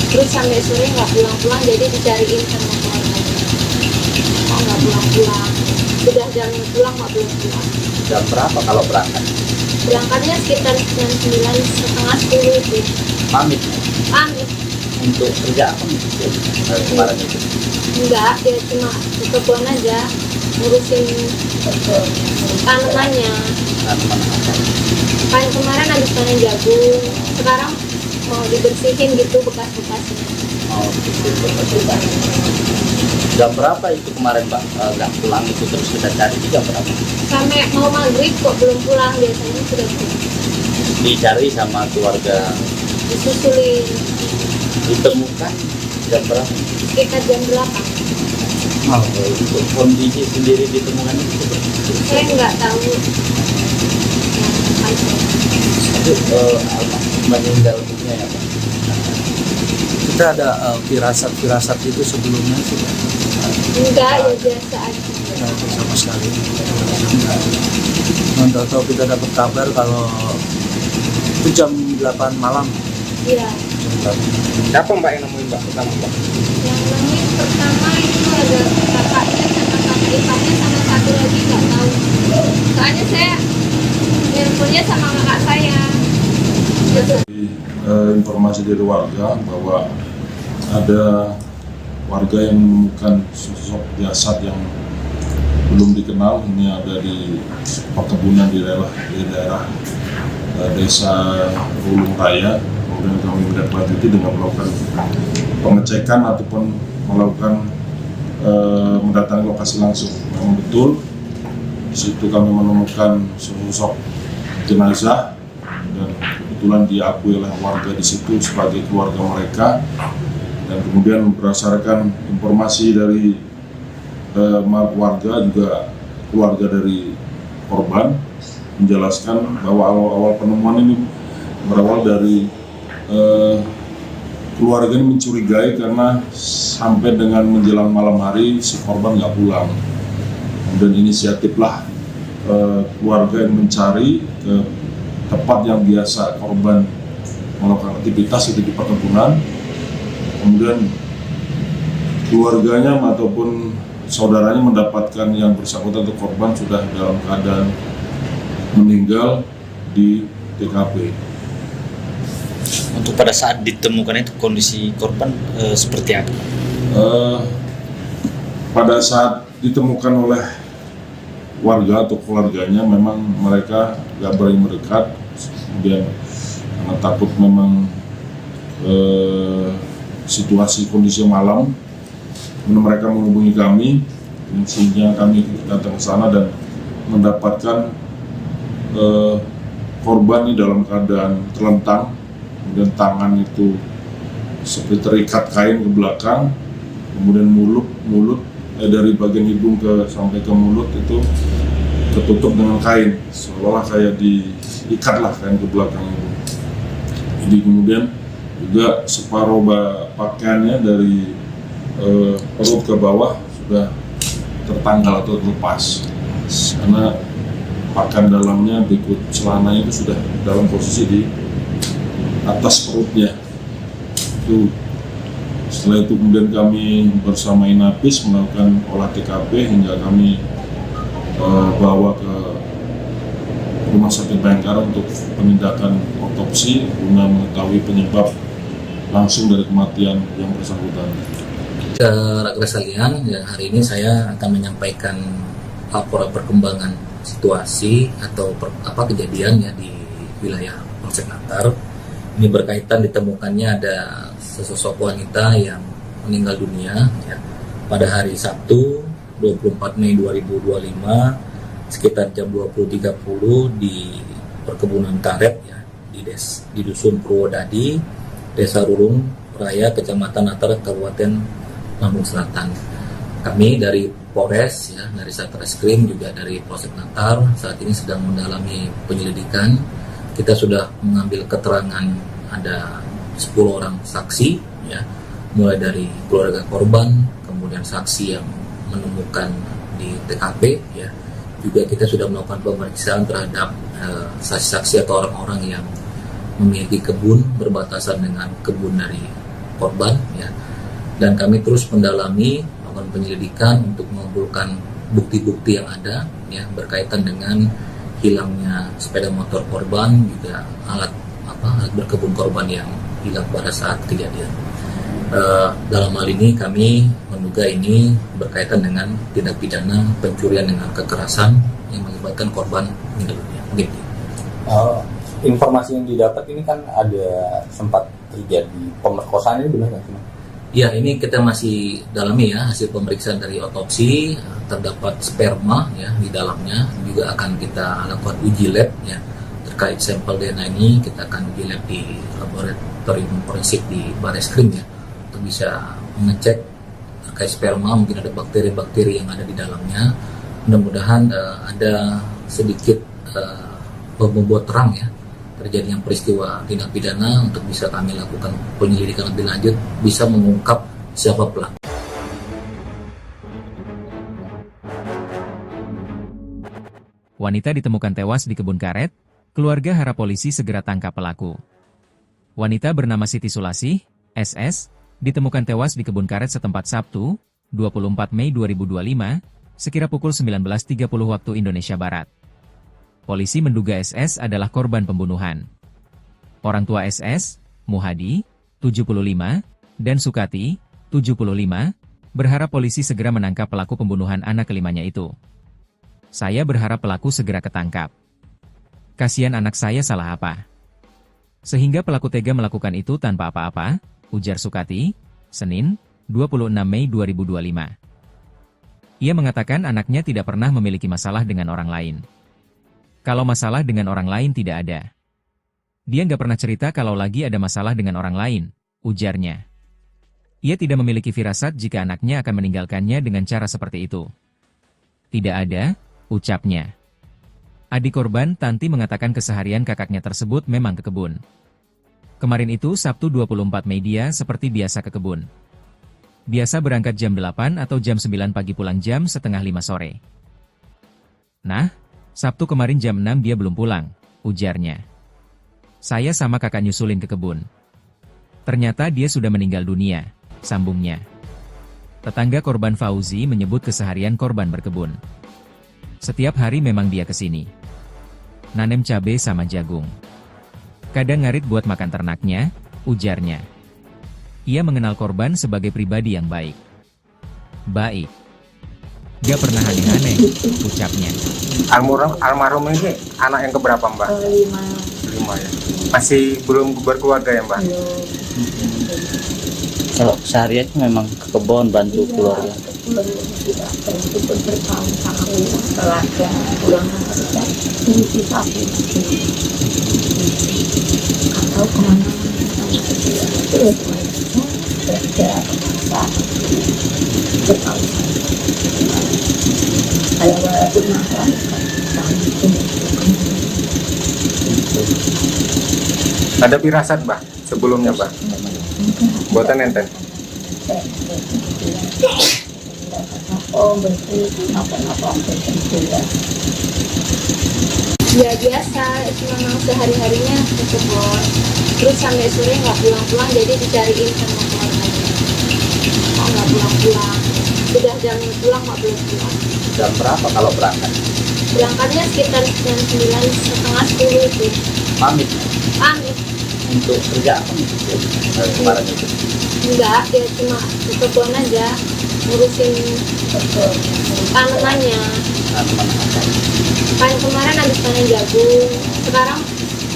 Terus sampai sore nggak pulang-pulang, jadi dicariin sama keluarganya. Oh, nggak pulang-pulang. Sudah jam pulang nggak pulang-pulang. Jam berapa kalau berangkat? Berangkatnya sekitar jam 9, setengah 10 itu. Pamit Pamit. untuk kerja apa? Kemarin itu. Enggak, dia cuma ke kebun aja ngurusin tanamannya. Kan kemarin habis panen jagung, sekarang mau dibersihin gitu bekas-bekasnya. Oh, jam berapa itu kemarin, Mbak? Nggak pulang itu terus kita cari di jam berapa? Sampai mau maghrib kok belum pulang, biasanya sudah pulang. Dicari sama keluarga, Disusulin ditemukan jam berapa? sekitar jam 8. Oh, untuk kondisi sendiri ditemukan itu seperti itu. Saya nggak tahu. Itu meninggal dunia ya, Pak? Kita ada firasat itu sebelumnya sudah Enggak, ya biasa aja. nggak ada sama sekali. Tahu kita dapat kabar kalau itu jam 8 malam. Iya. Siapa, Mbak, yang nemuin, Mbak, pertama, Mbak? Yang nemuin pertama itu ada kakaknya sama kakak iparnya sama satu lagi nggak tahu. Soalnya saya nelponnya sama kakak saya. Informasi dari warga bahwa ada warga yang menemukan sosok jasad yang belum dikenal. Ini ada di perkebunan di daerah desa Ulung Raya. Kemudian kami menindaklanjuti dengan melakukan pengecekan ataupun melakukan mendatangi lokasi langsung. Memang betul di situ kami menemukan sosok jenazah dan kebetulan diakui oleh warga di situ sebagai keluarga mereka. Dan kemudian berdasarkan informasi dari warga juga keluarga dari korban menjelaskan bahwa awal penemuan ini berawal dari keluarga ini mencurigai karena sampai dengan menjelang malam hari si korban nggak pulang. Kemudian inisiatiflah keluarga yang mencari ke tempat yang biasa korban melakukan aktivitas itu di perkebunan. Kemudian keluarganya ataupun saudaranya mendapatkan yang bersangkutan atau korban sudah dalam keadaan meninggal di TKP. Untuk pada saat ditemukan itu kondisi korban seperti apa? Pada saat ditemukan oleh warga atau keluarganya, memang mereka gak berani mendekat, kemudian karena takut memang situasi kondisi malam, kemudian mereka menghubungi kami, sehingga kami datang ke sana dan mendapatkan korban ini dalam keadaan terlentang, kemudian tangan itu seperti terikat kain ke belakang, kemudian mulut dari bagian hidung sampai ke mulut itu tertutup dengan kain, seolah kayak diikat lah kain ke belakang itu. Jadi kemudian juga separuh pakaiannya dari perut ke bawah sudah tertanggal atau terlepas, karena pakaian dalamnya berikut celananya itu sudah dalam posisi di atas perutnya. Setelah itu kemudian kami bersama Inapis melakukan olah TKP hingga kami bawa ke Rumah Sakit Bayangkara untuk penindakan otopsi guna mengetahui penyebab langsung dari kematian yang bersangkutan. Rakyat sekalian, ya, hari ini saya akan menyampaikan laporan perkembangan situasi atau kejadian ya di wilayah Polsek Natar. Ini berkaitan ditemukannya ada sesosok wanita yang meninggal dunia ya, pada hari Sabtu 24 Mei 2025 sekitar jam 20.30 di perkebunan karet ya, di Dusun Purwodadi, Desa Rurung Raya, Kecamatan Natar, Kabupaten Lampung Selatan. Kami dari Polres ya, dari Satreskrim juga dari Polsek Natar saat ini sedang mendalami penyelidikan. Kita sudah mengambil keterangan ada 10 orang saksi ya, mulai dari keluarga korban, kemudian saksi yang menemukan di TKP ya. Juga kita sudah melakukan pemeriksaan terhadap saksi-saksi atau orang-orang yang memiliki kebun berbatasan dengan kebun dari korban ya. Dan kami terus mendalami, melakukan penyelidikan untuk mengumpulkan bukti-bukti yang ada ya, berkaitan dengan hilangnya sepeda motor korban, juga alat berkebun korban yang hilang pada saat kejadian. Dalam hal ini kami menduga ini berkaitan dengan tindak pidana pencurian dengan kekerasan yang mengakibatkan korban meninggal dunia. Begitu. Informasi yang didapat ini kan ada sempat terjadi pemerkosaan, ini benar nggak sih? Ya, ini kita masih dalami ya, hasil pemeriksaan dari otopsi terdapat sperma ya di dalamnya, juga akan kita lakukan uji lab ya terkait sampel DNA ini. Kita akan uji lab di laboratorium forensik di Bareskrim ya, untuk bisa mengecek terkait sperma, mungkin ada bakteri-bakteri yang ada di dalamnya. Mudah-mudahan ada sedikit membuat terang ya terjadinya peristiwa tindak pidana, untuk bisa kami lakukan penyelidikan lebih lanjut, bisa mengungkap siapa pelaku. Wanita ditemukan tewas di kebun karet, keluarga harap polisi segera tangkap pelaku. Wanita bernama Siti Sulasih, SS, ditemukan tewas di kebun karet setempat Sabtu, 24 Mei 2025, sekira pukul 19.30 waktu Indonesia Barat. Polisi menduga SS adalah korban pembunuhan. Orang tua SS, Muhadi, 75, dan Sukati, 75, berharap polisi segera menangkap pelaku pembunuhan anak kelimanya itu. Saya berharap pelaku segera ketangkap. Kasihan anak saya salah apa? Sehingga pelaku tega melakukan itu tanpa apa-apa, ujar Sukati, Senin, 26 Mei 2025. Ia mengatakan anaknya tidak pernah memiliki masalah dengan orang lain. Kalau masalah dengan orang lain tidak ada. Dia nggak pernah cerita kalau lagi ada masalah dengan orang lain, ujarnya. Ia tidak memiliki firasat jika anaknya akan meninggalkannya dengan cara seperti itu. Tidak ada, ucapnya. Adik korban, Tanti, mengatakan keseharian kakaknya tersebut memang ke kebun. Kemarin itu Sabtu 24 Mei dia seperti biasa ke kebun. Biasa berangkat jam 8 atau jam 9 pagi, pulang jam setengah 5 sore. Nah, Sabtu kemarin jam 6 dia belum pulang, ujarnya. Saya sama kakak nyusulin ke kebun. Ternyata dia sudah meninggal dunia, sambungnya. Tetangga korban Fauzi menyebut keseharian korban berkebun. Setiap hari memang dia kesini. Nanem cabai sama jagung. Kadang ngarit buat makan ternaknya, ujarnya. Ia mengenal korban sebagai pribadi yang baik. Baik. Gak pernah aneh-aneh, ucapnya. Almarhum ini anak yang keberapa Mbak? 5. 5 ya. Masih belum berkeluarga ya Mbak? Kalau sehari-hari memang ke kebun bantu keluarga. Ada firasat Mbak sebelumnya Mbak? Buatan enten. Ya biasa, memang sehari-harinya ke kebun. Terus sampai sore nggak pulang-pulang, jadi dicariin sama keluarganya. Oh nggak pulang-pulang. Sudah jam pulang nggak pulang-pulang. Jam berapa kalau berangkat? Berangkatnya sekitar jam 9, setengah 10 itu. Pamit Pamit. untuk kerja apa nih? Kemarin itu. Enggak, dia cuma ke kebun aja ngurusin tanamannya. Kan kemarin habis panen jagung, sekarang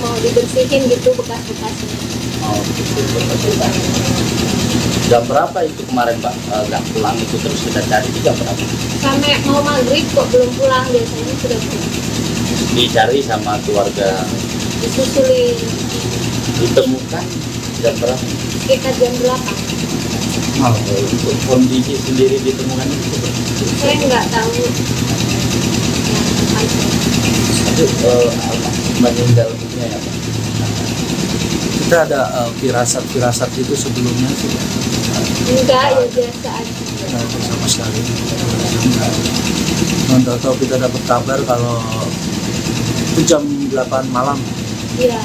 mau dibersihin gitu bekas-bekasnya. Oh, jam berapa itu kemarin Pak? Nggak pulang itu terus kita cari itu jam berapa? Sampai mau maghrib kok belum pulang, biasanya sudah pulang. Dicari sama keluarga, Disusulin ditemukan jam berapa? sekitar jam 8. Untuk kondisi sendiri ditemukan itu seperti Saya nggak tahu. itu meninggal dunia ya Pak? Kita ada firasat itu sebelumnya sih. Enggak, ya biasa aja. Nggak ada sama sekali. Tahu kita dapat kabar kalau itu jam 8 malam. Iya.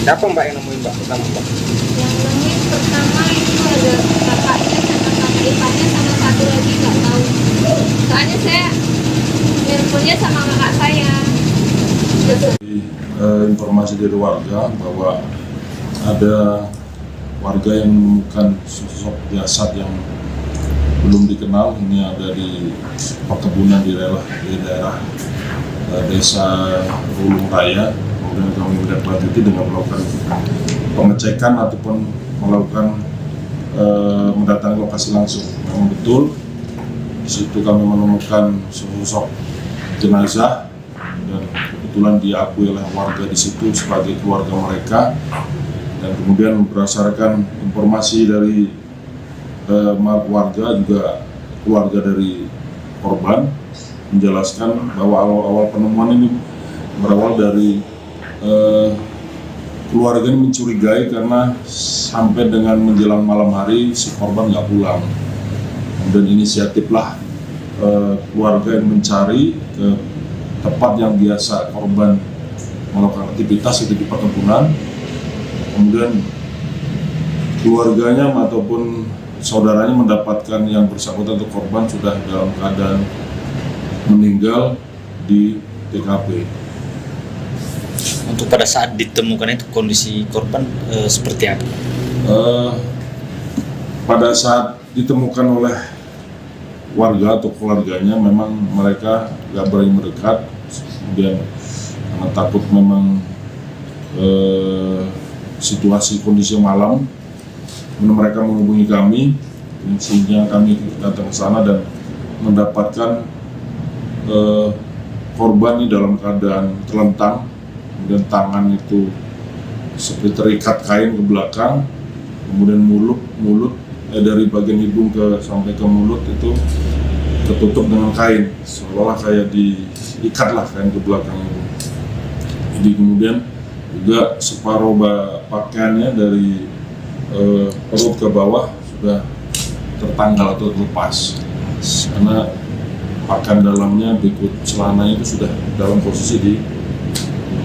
Siapa Mbak yang nemuin Mbak pertama Mbak? Yang nemuin pertama itu ada kakaknya sama kakak iparnya sama satu lagi nggak tahu. Soalnya saya nelponnya sama kakak saya. Informasi dari warga bahwa ada warga yang menemukan sosok jasad yang belum dikenal. Ini ada di perkebunan di daerah desa Ulung Raya. Kemudian kami menindaklanjuti dengan melakukan pengecekan ataupun melakukan mendatangi lokasi langsung. Memang betul di situ kami menemukan sosok jenazah dan kebetulan diakui oleh warga di situ sebagai keluarga mereka. Dan kemudian berdasarkan informasi dari warga juga keluarga dari korban menjelaskan bahwa awal penemuan ini berawal dari keluarga ini mencurigai karena sampai dengan menjelang malam hari si korban nggak pulang. Kemudian inisiatiflah keluarga yang mencari ke tempat yang biasa korban melakukan aktivitas itu di perkebunan. Kemudian keluarganya ataupun saudaranya mendapatkan yang bersangkutan atau korban sudah dalam keadaan meninggal di TKP. Untuk pada saat ditemukan itu kondisi korban seperti apa? Pada saat ditemukan oleh warga atau keluarganya memang mereka nggak berani mendekat, kemudian karena takut memang situasi kondisi malam, kemudian mereka menghubungi kami, sehingga kami datang ke sana dan mendapatkan korban ini dalam keadaan terlentang. Kemudian tangan itu seperti terikat kain ke belakang, kemudian mulut dari bagian hidung sampai ke mulut itu tertutup dengan kain, seolah kayak diikat lah kain ke belakang itu. Jadi kemudian juga separuh pakaiannya dari perut ke bawah sudah tertanggal atau terlepas, karena pakaian dalamnya berikut celananya itu sudah dalam posisi di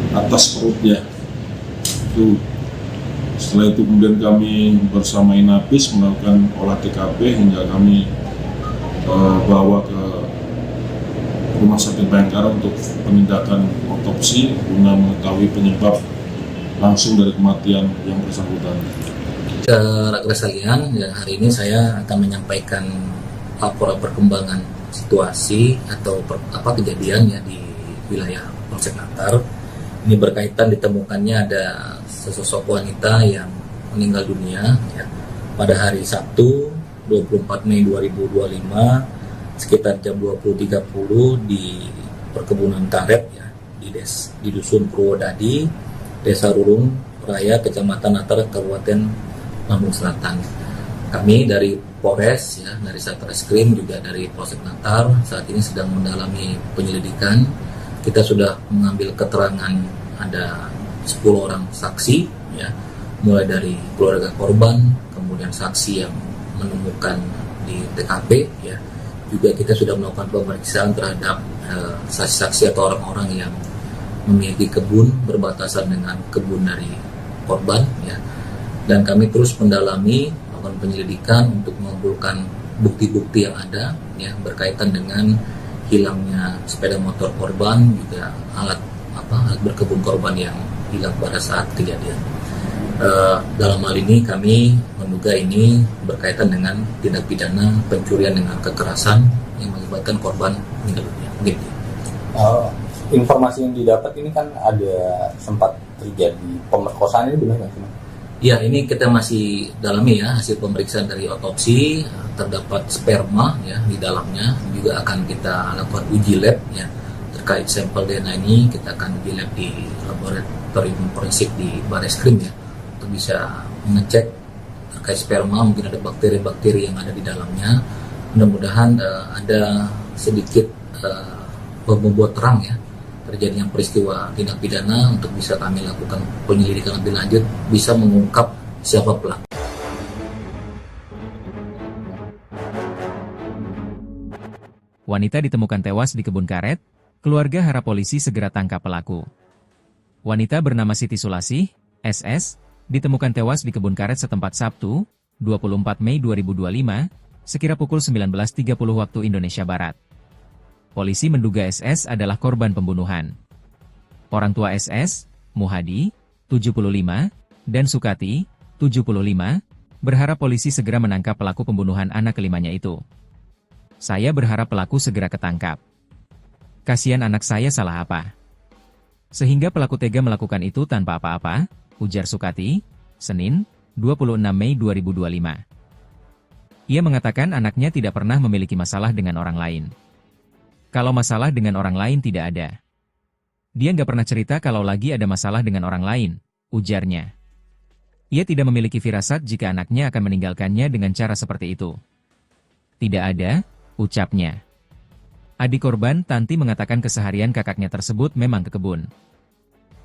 atas perutnya. Itu Setelah itu kemudian kami bersama Inapis melakukan olah TKP hingga kami bawa ke Rumah Sakit Bayangkara untuk penindakan otopsi guna mengetahui penyebab langsung dari kematian yang bersangkutan. Rekan sekalian, ya, hari ini saya akan menyampaikan laporan perkembangan situasi atau kejadian ya di wilayah Polsek Natar. Ini berkaitan ditemukannya ada sesosok wanita yang meninggal dunia ya, pada hari Sabtu 24 Mei 2025 sekitar jam 20.30 di perkebunan karet ya, di Dusun Purwodadi, Desa Rurung Raya, Kecamatan Natar, Kabupaten Lampung Selatan. Kami dari Polres ya, dari Satreskrim juga dari Polsek Natar saat ini sedang mendalami penyelidikan. Kita sudah mengambil keterangan ada 10 orang saksi ya, mulai dari keluarga korban, kemudian saksi yang menemukan di TKP ya. Juga kita sudah melakukan pemeriksaan terhadap saksi-saksi atau orang-orang yang memiliki kebun berbatasan dengan kebun dari korban ya. Dan kami terus mendalami, melakukan penyelidikan untuk mengumpulkan bukti-bukti yang ada ya, berkaitan dengan hilangnya sepeda motor korban, juga alat berkebun korban yang hilang pada saat kejadian. Dalam hal ini kami menduga ini berkaitan dengan tindak pidana pencurian dengan kekerasan yang mengakibatkan korban meninggal dunia. Begitu. Informasi yang didapat ini kan ada sempat terjadi pemerkosaan, ini benar nggak sih? Ya, ini kita masih dalami ya, hasil pemeriksaan dari otopsi terdapat sperma ya di dalamnya. Juga akan kita lakukan uji lab ya terkait sampel DNA ini, kita akan uji lab di laboratorium forensik di Bareskrim ya untuk bisa mengecek terkait sperma, mungkin ada bakteri-bakteri yang ada di dalamnya. Mudah-mudahan ada sedikit membuat terang ya terjadinya peristiwa tindak pidana untuk bisa kami lakukan penyelidikan lebih lanjut, bisa mengungkap siapa pelaku. Wanita ditemukan tewas di kebun karet, keluarga harap polisi segera tangkap pelaku. Wanita bernama Siti Sulasih, SS, ditemukan tewas di kebun karet setempat Sabtu, 24 Mei 2025, sekira pukul 19.30 waktu Indonesia Barat. Polisi menduga SS adalah korban pembunuhan. Orang tua SS, Muhadi, 75, dan Sukati, 75, berharap polisi segera menangkap pelaku pembunuhan anak kelimanya itu. Saya berharap pelaku segera ketangkap. Kasihan anak saya salah apa? Sehingga pelaku tega melakukan itu tanpa apa-apa, ujar Sukati, Senin, 26 Mei 2025. Ia mengatakan anaknya tidak pernah memiliki masalah dengan orang lain. Kalau masalah dengan orang lain tidak ada. Dia nggak pernah cerita kalau lagi ada masalah dengan orang lain, ujarnya. Ia tidak memiliki firasat jika anaknya akan meninggalkannya dengan cara seperti itu. Tidak ada, ucapnya. Adik korban, Tanti, mengatakan keseharian kakaknya tersebut memang ke kebun.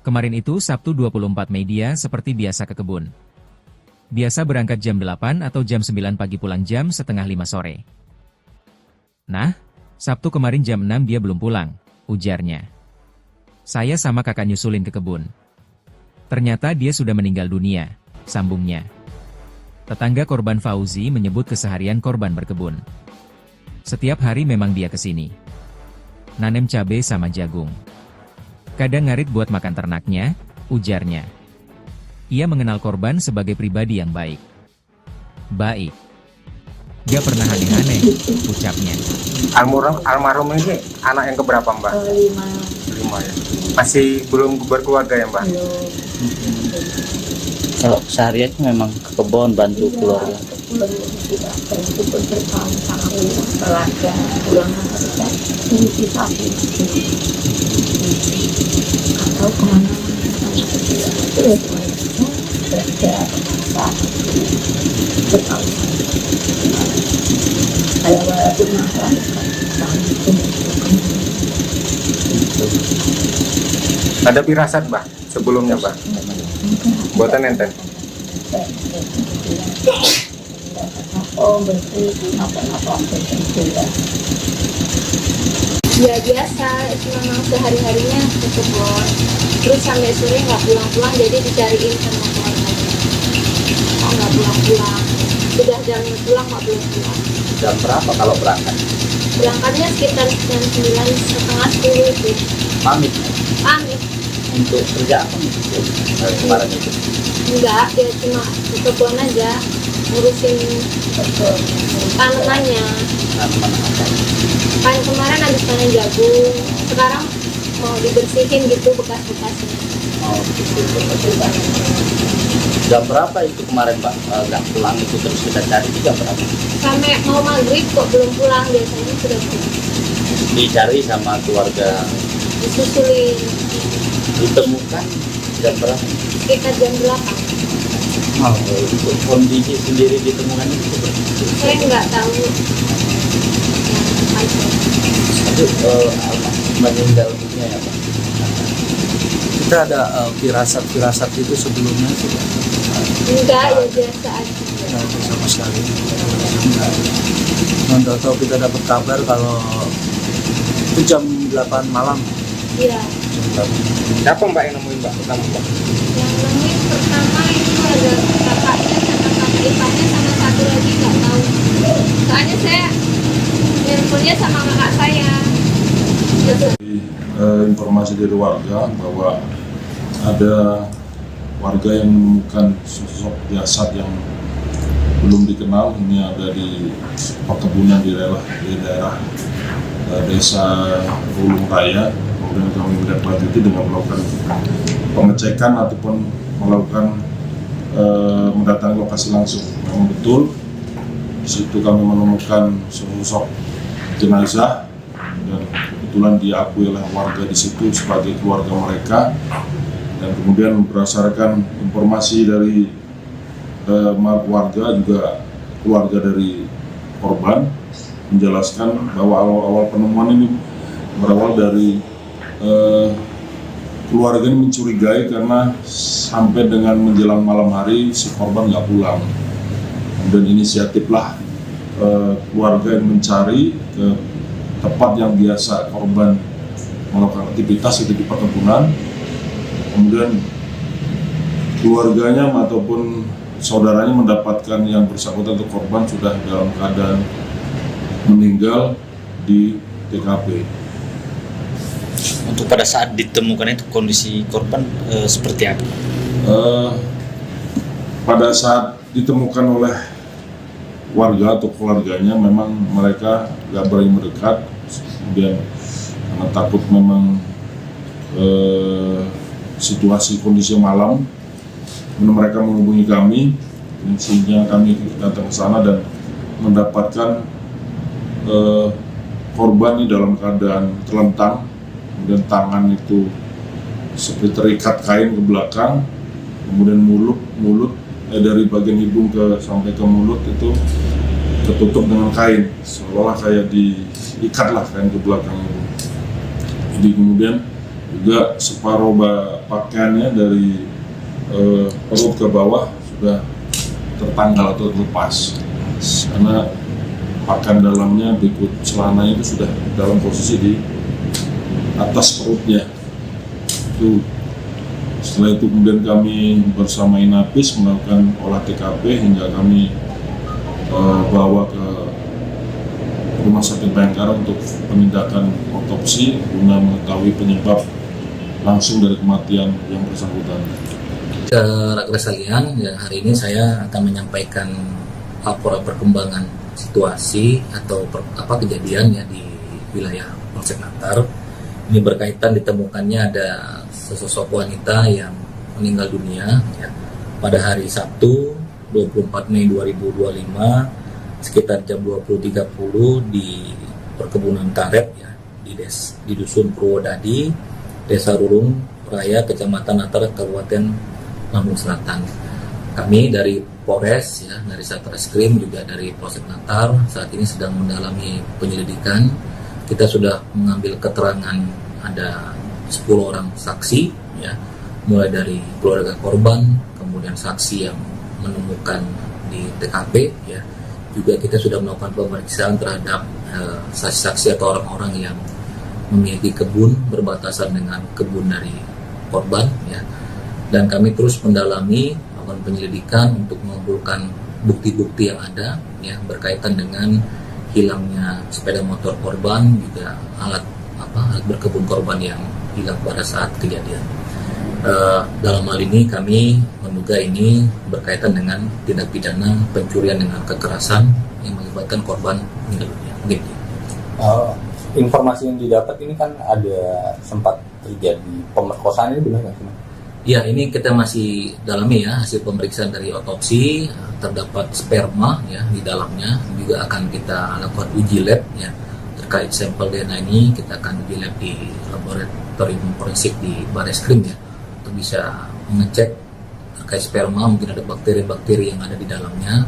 Kemarin itu Sabtu 24 Mei dia seperti biasa ke kebun. Biasa berangkat jam 8 atau jam 9 pagi, pulang jam setengah 5 sore. Nah, Sabtu kemarin jam 6 dia belum pulang, ujarnya. Saya sama kakak nyusulin ke kebun. Ternyata dia sudah meninggal dunia, sambungnya. Tetangga korban Fauzi menyebut keseharian korban berkebun. Setiap hari memang dia kesini. Nanem cabai sama jagung. Kadang ngarit buat makan ternaknya, ujarnya. Ia mengenal korban sebagai pribadi yang baik. Baik. Gak pernah aneh-aneh, ucapnya. Almarhum ini anak yang keberapa, Mbak? 5 ya. Masih belum berkeluarga ya, Mbak? Belum. Kalau sehari-hari memang ke kebun bantu keluarga. Atau kemana Ada firasat, Mbak, sebelumnya, Mbak? Buatan enten? Ya biasa, itu memang sehari-harinya ke kebun. Terus sampai sore nggak pulang-pulang, jadi dicariin sama keluarganya. nggak pulang. Sudah jamnya pulang kok belum pulang. Jam berapa kalau berangkat? Berangkatnya sekitar jam 9, setengah 10 itu. Pamit Pamit. untuk kerja apa nih? Kemarin itu Enggak, dia cuma ke kebun aja ngurusin tanamannya. tanaman apa? Kan kemarin habis panen jagung, sekarang mau dibersihin gitu bekas-bekasnya. Oh, betul. Jam berapa itu kemarin Pak? Nggak pulang itu terus kita cari itu jam berapa? Sampai mau maghrib kok belum pulang, biasanya sudah pulang. Dicari sama keluarga, Disusulin ditemukan jam berapa? sekitar jam 8. Oh, untuk kondisi sendiri ditemukan itu seperti itu. Saya nggak tahu yang pasti. Itu meninggal dunia ya Pak? Kita ada firasat itu sebelumnya sudah Enggak, ya biasa aja. tidak ada sama sekali. Nggak tahu kita dapat kabar kalau itu jam 8 malam. Iya. Jam 8. Siapa mbak yang nemuin mbak pertama mbak? Yang nemuin pertama itu ada kakaknya sama kakak iparnya sama satu lagi nggak tahu. Soalnya saya nelponnya sama kakak saya. Informasi dari warga bahwa ada warga yang menemukan sosok jasad yang belum dikenal. Ini ada di perkebunan di daerah desa Ulung Raya. Kemudian kami menindaklanjuti dengan melakukan pengecekan ataupun melakukan mendatangi lokasi langsung. Memang betul di situ kami menemukan sosok jenazah dan kebetulan diakui oleh warga di situ sebagai keluarga mereka. Dan kemudian berdasarkan informasi dari warga juga keluarga dari korban menjelaskan bahwa awal penemuan ini berawal dari keluarga ini mencurigai karena sampai dengan menjelang malam hari si korban nggak pulang. Kemudian inisiatiflah keluarga yang mencari ke tempat yang biasa korban melakukan aktivitas itu di perkebunan. Kemudian keluarganya ataupun saudaranya mendapatkan yang bersangkutan atau korban sudah dalam keadaan meninggal di TKP. Untuk pada saat ditemukan itu kondisi korban seperti apa? Pada saat ditemukan oleh warga atau keluarganya memang mereka nggak berani mendekat, kemudian karena takut memang situasi kondisi malam, kemudian mereka menghubungi kami, sehingga kami datang ke sana dan mendapatkan korban ini dalam keadaan terlentang, kemudian tangan itu seperti terikat kain ke belakang, kemudian mulut dari bagian hidung sampai ke mulut itu tertutup dengan kain, seolah kayak diikat lah kain ke belakang itu. Jadi kemudian juga separuh pakaiannya dari perut ke bawah sudah tertanggal atau terlepas, karena pakaian dalamnya berikut celananya itu sudah dalam posisi di atas perutnya. Itu setelah itu kemudian kami bersama Inapis melakukan olah TKP hingga kami bawa ke Rumah Sakit Bayangkara untuk penindakan otopsi guna mengetahui penyebab langsung dari kematian yang bersangkutan. Ke rakyat sekalian, ya, hari ini saya akan menyampaikan laporan perkembangan situasi atau kejadian ya di wilayah Polsek Natar. Ini berkaitan ditemukannya ada sesosok wanita yang meninggal dunia ya, pada hari Sabtu 24 Mei 2025 sekitar jam 20.30 di perkebunan karet ya, di Dusun Purwodadi, Desa Rurung Raya, Kecamatan Natar, Kabupaten Lampung Selatan. Kami dari Polres ya, dari Satreskrim juga dari Polsek Natar saat ini sedang mendalami penyelidikan. Kita sudah mengambil keterangan ada 10 orang saksi ya, mulai dari keluarga korban, kemudian saksi yang menemukan di TKP ya. Juga kita sudah melakukan pemeriksaan terhadap saksi-saksi atau orang-orang yang memiliki kebun berbatasan dengan kebun dari korban ya. Dan kami terus mendalami melakukan penyelidikan untuk mengumpulkan bukti-bukti yang ada ya berkaitan dengan hilangnya sepeda motor korban, juga alat berkebun korban yang hilang pada saat kejadian. Dalam hal ini kami menduga ini berkaitan dengan tindak pidana pencurian dengan kekerasan yang mengakibatkan korban meninggal dunia. Informasi yang didapat ini kan ada sempat terjadi pemerkosaan, ini benar nggak sih? Ya, ini kita masih dalami ya, hasil pemeriksaan dari otopsi terdapat sperma ya di dalamnya, juga akan kita lakukan uji lab ya terkait sampel DNA ini. Kita akan uji lab di laboratorium forensik di Bareskrim ya untuk bisa mengecek terkait sperma, mungkin ada bakteri-bakteri yang ada di dalamnya.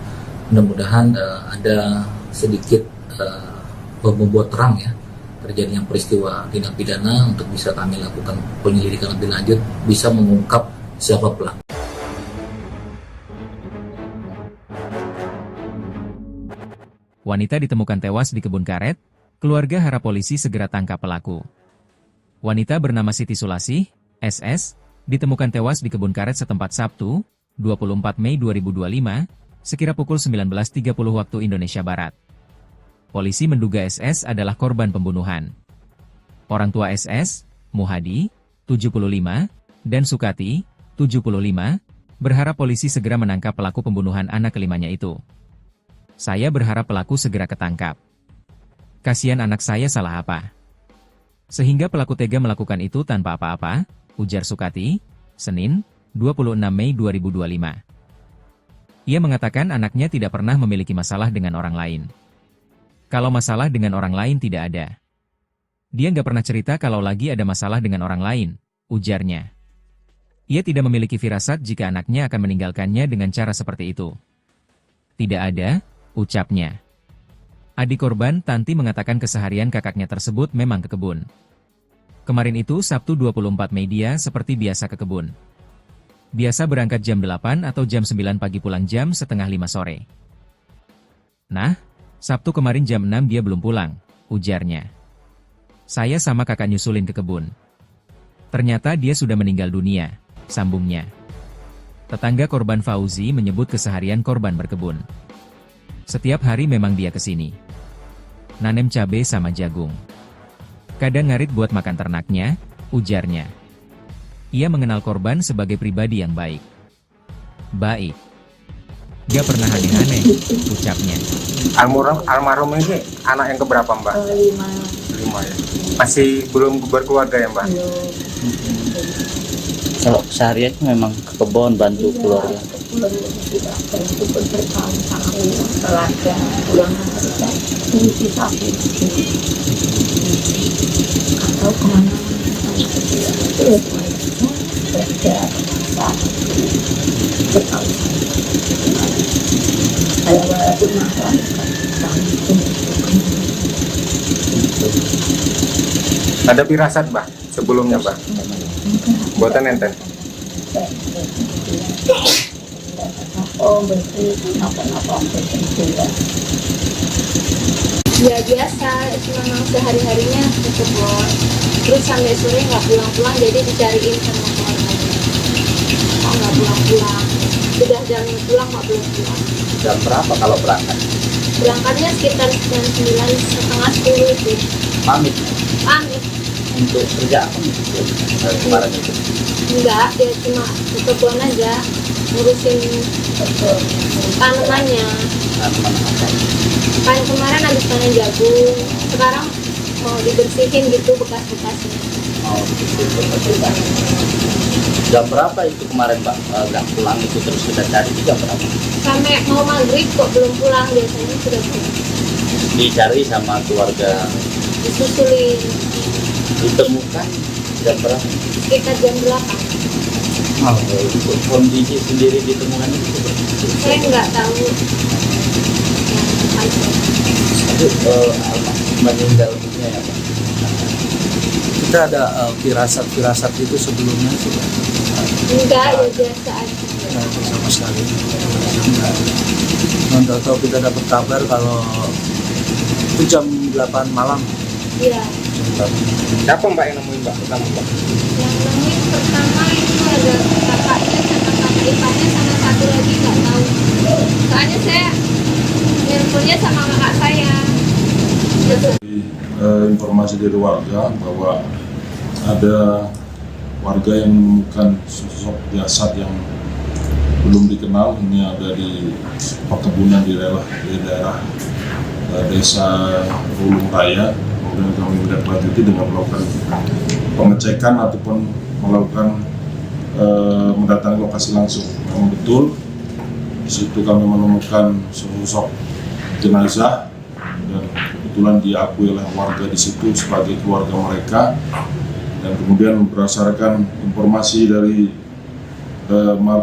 Mudah-mudahan ada sedikit membuat terang ya terjadinya peristiwa tindak pidana untuk bisa kami lakukan penyelidikan lebih lanjut, bisa mengungkap siapa pelaku. Wanita ditemukan tewas di kebun karet, keluarga harap polisi segera tangkap pelaku. Wanita bernama Siti Sulasih, SS, ditemukan tewas di kebun karet setempat Sabtu, 24 Mei 2025, sekira pukul 19.30 waktu Indonesia Barat. Polisi menduga SS adalah korban pembunuhan. Orang tua SS, Muhadi, 75, dan Sukati, 75, berharap polisi segera menangkap pelaku pembunuhan anak kelimanya itu. Saya berharap pelaku segera ketangkap. Kasihan anak saya salah apa? Sehingga pelaku tega melakukan itu tanpa apa-apa, ujar Sukati, Senin, 26 Mei 2025. Ia mengatakan anaknya tidak pernah memiliki masalah dengan orang lain. Kalau masalah dengan orang lain tidak ada. Dia nggak pernah cerita kalau lagi ada masalah dengan orang lain, ujarnya. Ia tidak memiliki firasat jika anaknya akan meninggalkannya dengan cara seperti itu. Tidak ada, ucapnya. Adik korban, Tanti, mengatakan keseharian kakaknya tersebut memang ke kebun. Kemarin itu Sabtu 24 Mei dia seperti biasa ke kebun. Biasa berangkat jam 8 atau jam 9 pagi, pulang jam setengah 5 sore. Nah, Sabtu kemarin jam 6 dia belum pulang, ujarnya. Saya sama kakak nyusulin ke kebun. Ternyata dia sudah meninggal dunia, sambungnya. Tetangga korban Fauzi menyebut keseharian korban berkebun. Setiap hari memang dia kesini. Nanem cabai sama jagung. Kadang ngarit buat makan ternaknya, ujarnya. Ia mengenal korban sebagai pribadi yang baik. Baik. Gak pernah aneh-aneh, ucapnya. Almarhum ini anak yang keberapa, Mbak? 5 ya. Masih belum berkeluarga ya, Mbak? Kalau seharian memang ke kebun bantu keluarga. Atau kemana Ada firasat, Mbak, sebelumnya, Mbak? Buatan enten? Ya biasa, memang sehari-harinya ke kebun. Terus sampai sore nggak pulang-pulang, jadi dicariin sama keluarganya. Oh, nggak pulang-pulang. Sudah jamnya pulang, nggak pulang-pulang. Jam berapa kalau berangkat? Berangkatnya sekitar jam 9, setengah 10 itu. Pamit Pamit. untuk kerja apa nih? Kemarin itu Enggak, dia cuma ke kebun aja, ngurusin tanamannya. tanaman apa? Kan kemarin habis panen jagung, sekarang mau dibersihin gitu bekas-bekasnya. Oh, betul. Jam berapa itu kemarin, Pak? Nggak pulang itu terus sudah cari itu jam berapa? Sampai mau maghrib kok belum pulang, biasanya sudah pulang. Dicari sama keluarga, Disusulin ditemukan jam berapa? sekitar jam 8. Oh, untuk kondisi sendiri ditemukan itu seperti Saya nggak tahu. itu meninggal dunia ya, Pak? Kita ada firasat itu sebelumnya sudah Enggak, ya biasa aja. sama sekali. Nanti tahu kita dapat kabar kalau itu jam 8 malam. Iya. Siapa, Mbak, yang nemuin, Mbak, pertama, Mbak? Yang nemuin pertama itu ada kakaknya sama kakak iparnya sama satu lagi nggak tahu. Soalnya saya Tahunya sama kakak saya. Informasi dari warga bahwa ada warga yang menemukan sosok jasad yang belum dikenal. Ini ada di perkebunan di daerah desa Ulung Raya. Kemudian kami menindaklanjuti dengan melakukan pengecekan ataupun melakukan mendatangi lokasi langsung. Memang betul di situ kami menemukan sosok jenazah dan kebetulan diakui oleh warga di situ sebagai keluarga mereka. Dan kemudian berdasarkan informasi dari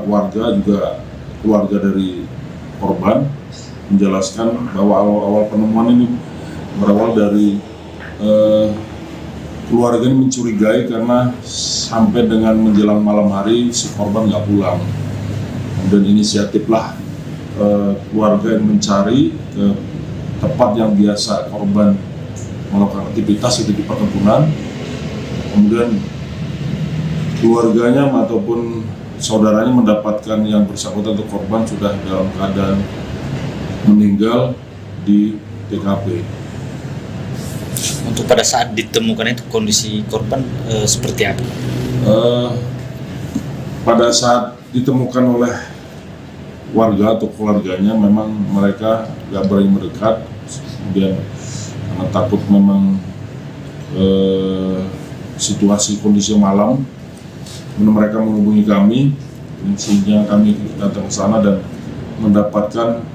warga juga keluarga dari korban menjelaskan bahwa awal penemuan ini berawal dari keluarga ini mencurigai karena sampai dengan menjelang malam hari si korban nggak pulang. Kemudian inisiatiflah keluarga yang mencari ke tempat yang biasa korban melakukan aktivitas itu di perkebunan. Kemudian keluarganya ataupun saudaranya mendapatkan yang bersangkutan atau korban sudah dalam keadaan meninggal di TKP. Untuk pada saat ditemukan itu kondisi korban seperti apa? Pada saat ditemukan oleh warga atau keluarganya memang mereka gak berani mendekat, kemudian karena takut memang situasi kondisi malam, kemudian mereka menghubungi kami, sehingga kami datang ke sana dan mendapatkan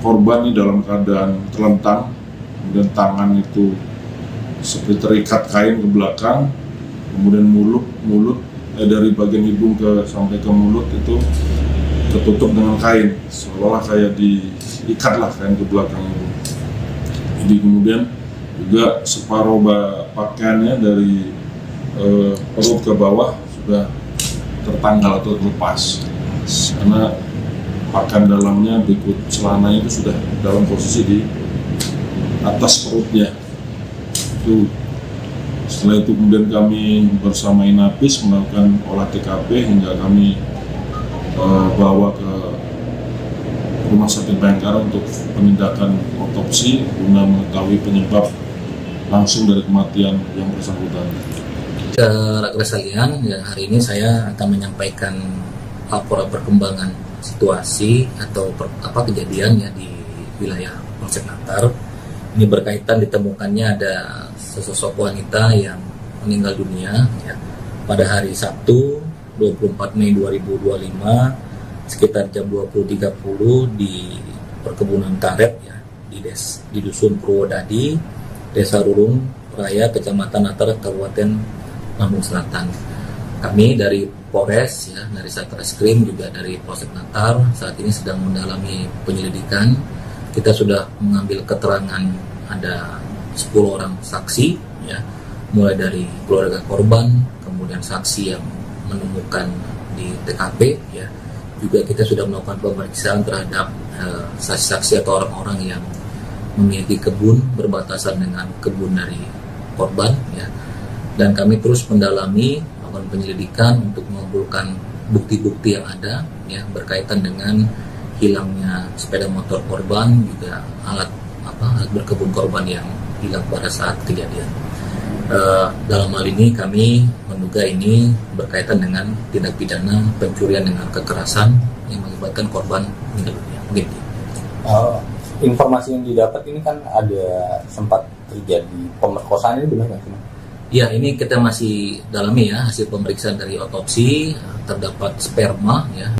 korban ini dalam keadaan terlentang, kemudian tangan itu seperti terikat kain ke belakang, kemudian mulut dari bagian hidung sampai ke mulut itu tertutup dengan kain, seolah kayak diikat lah kain ke belakang itu. Jadi kemudian juga separuh pakaiannya dari perut ke bawah sudah tertanggal atau terlepas, karena pakaian dalamnya berikut celananya itu sudah dalam posisi di atas perutnya. Itu setelah itu kemudian kami bersama Inapis melakukan olah TKP hingga kami bawa ke Rumah Sakit Bayangkara untuk penindakan otopsi guna mengetahui penyebab langsung dari kematian yang bersangkutan. Rekan sekalian, ya, hari ini saya akan menyampaikan laporan perkembangan situasi atau kejadian ya di wilayah Polsek Natar. Ini berkaitan ditemukannya ada sesosok wanita yang meninggal dunia ya, pada hari Sabtu 24 Mei 2025 sekitar jam 20.30 di perkebunan karet ya, di Dusun Purwodadi, Desa Rurung Raya, Kecamatan Natar, Kabupaten Lampung Selatan. Kami dari Polres ya, dari Satreskrim juga dari Polsek Natar saat ini sedang mendalami penyelidikan. Kita sudah mengambil keterangan ada 10 orang saksi ya, mulai dari keluarga korban, kemudian saksi yang menemukan di TKP ya. Juga kita sudah melakukan pemeriksaan terhadap saksi-saksi atau orang-orang yang memiliki kebun berbatasan dengan kebun dari korban ya. Dan kami terus mendalami melakukan penyelidikan untuk mengumpulkan bukti-bukti yang ada ya, berkaitan dengan hilangnya sepeda motor korban, juga alat berkebun korban yang hilang pada saat kejadian. Dalam hal ini kami menduga ini berkaitan dengan tindak pidana pencurian dengan kekerasan yang mengakibatkan korban meninggal dunia. Begitu. Informasi yang didapat ini kan ada sempat terjadi pemerkosaan, ini benar nggak sih? Ya, ini kita masih dalami ya, hasil pemeriksaan dari otopsi terdapat sperma ya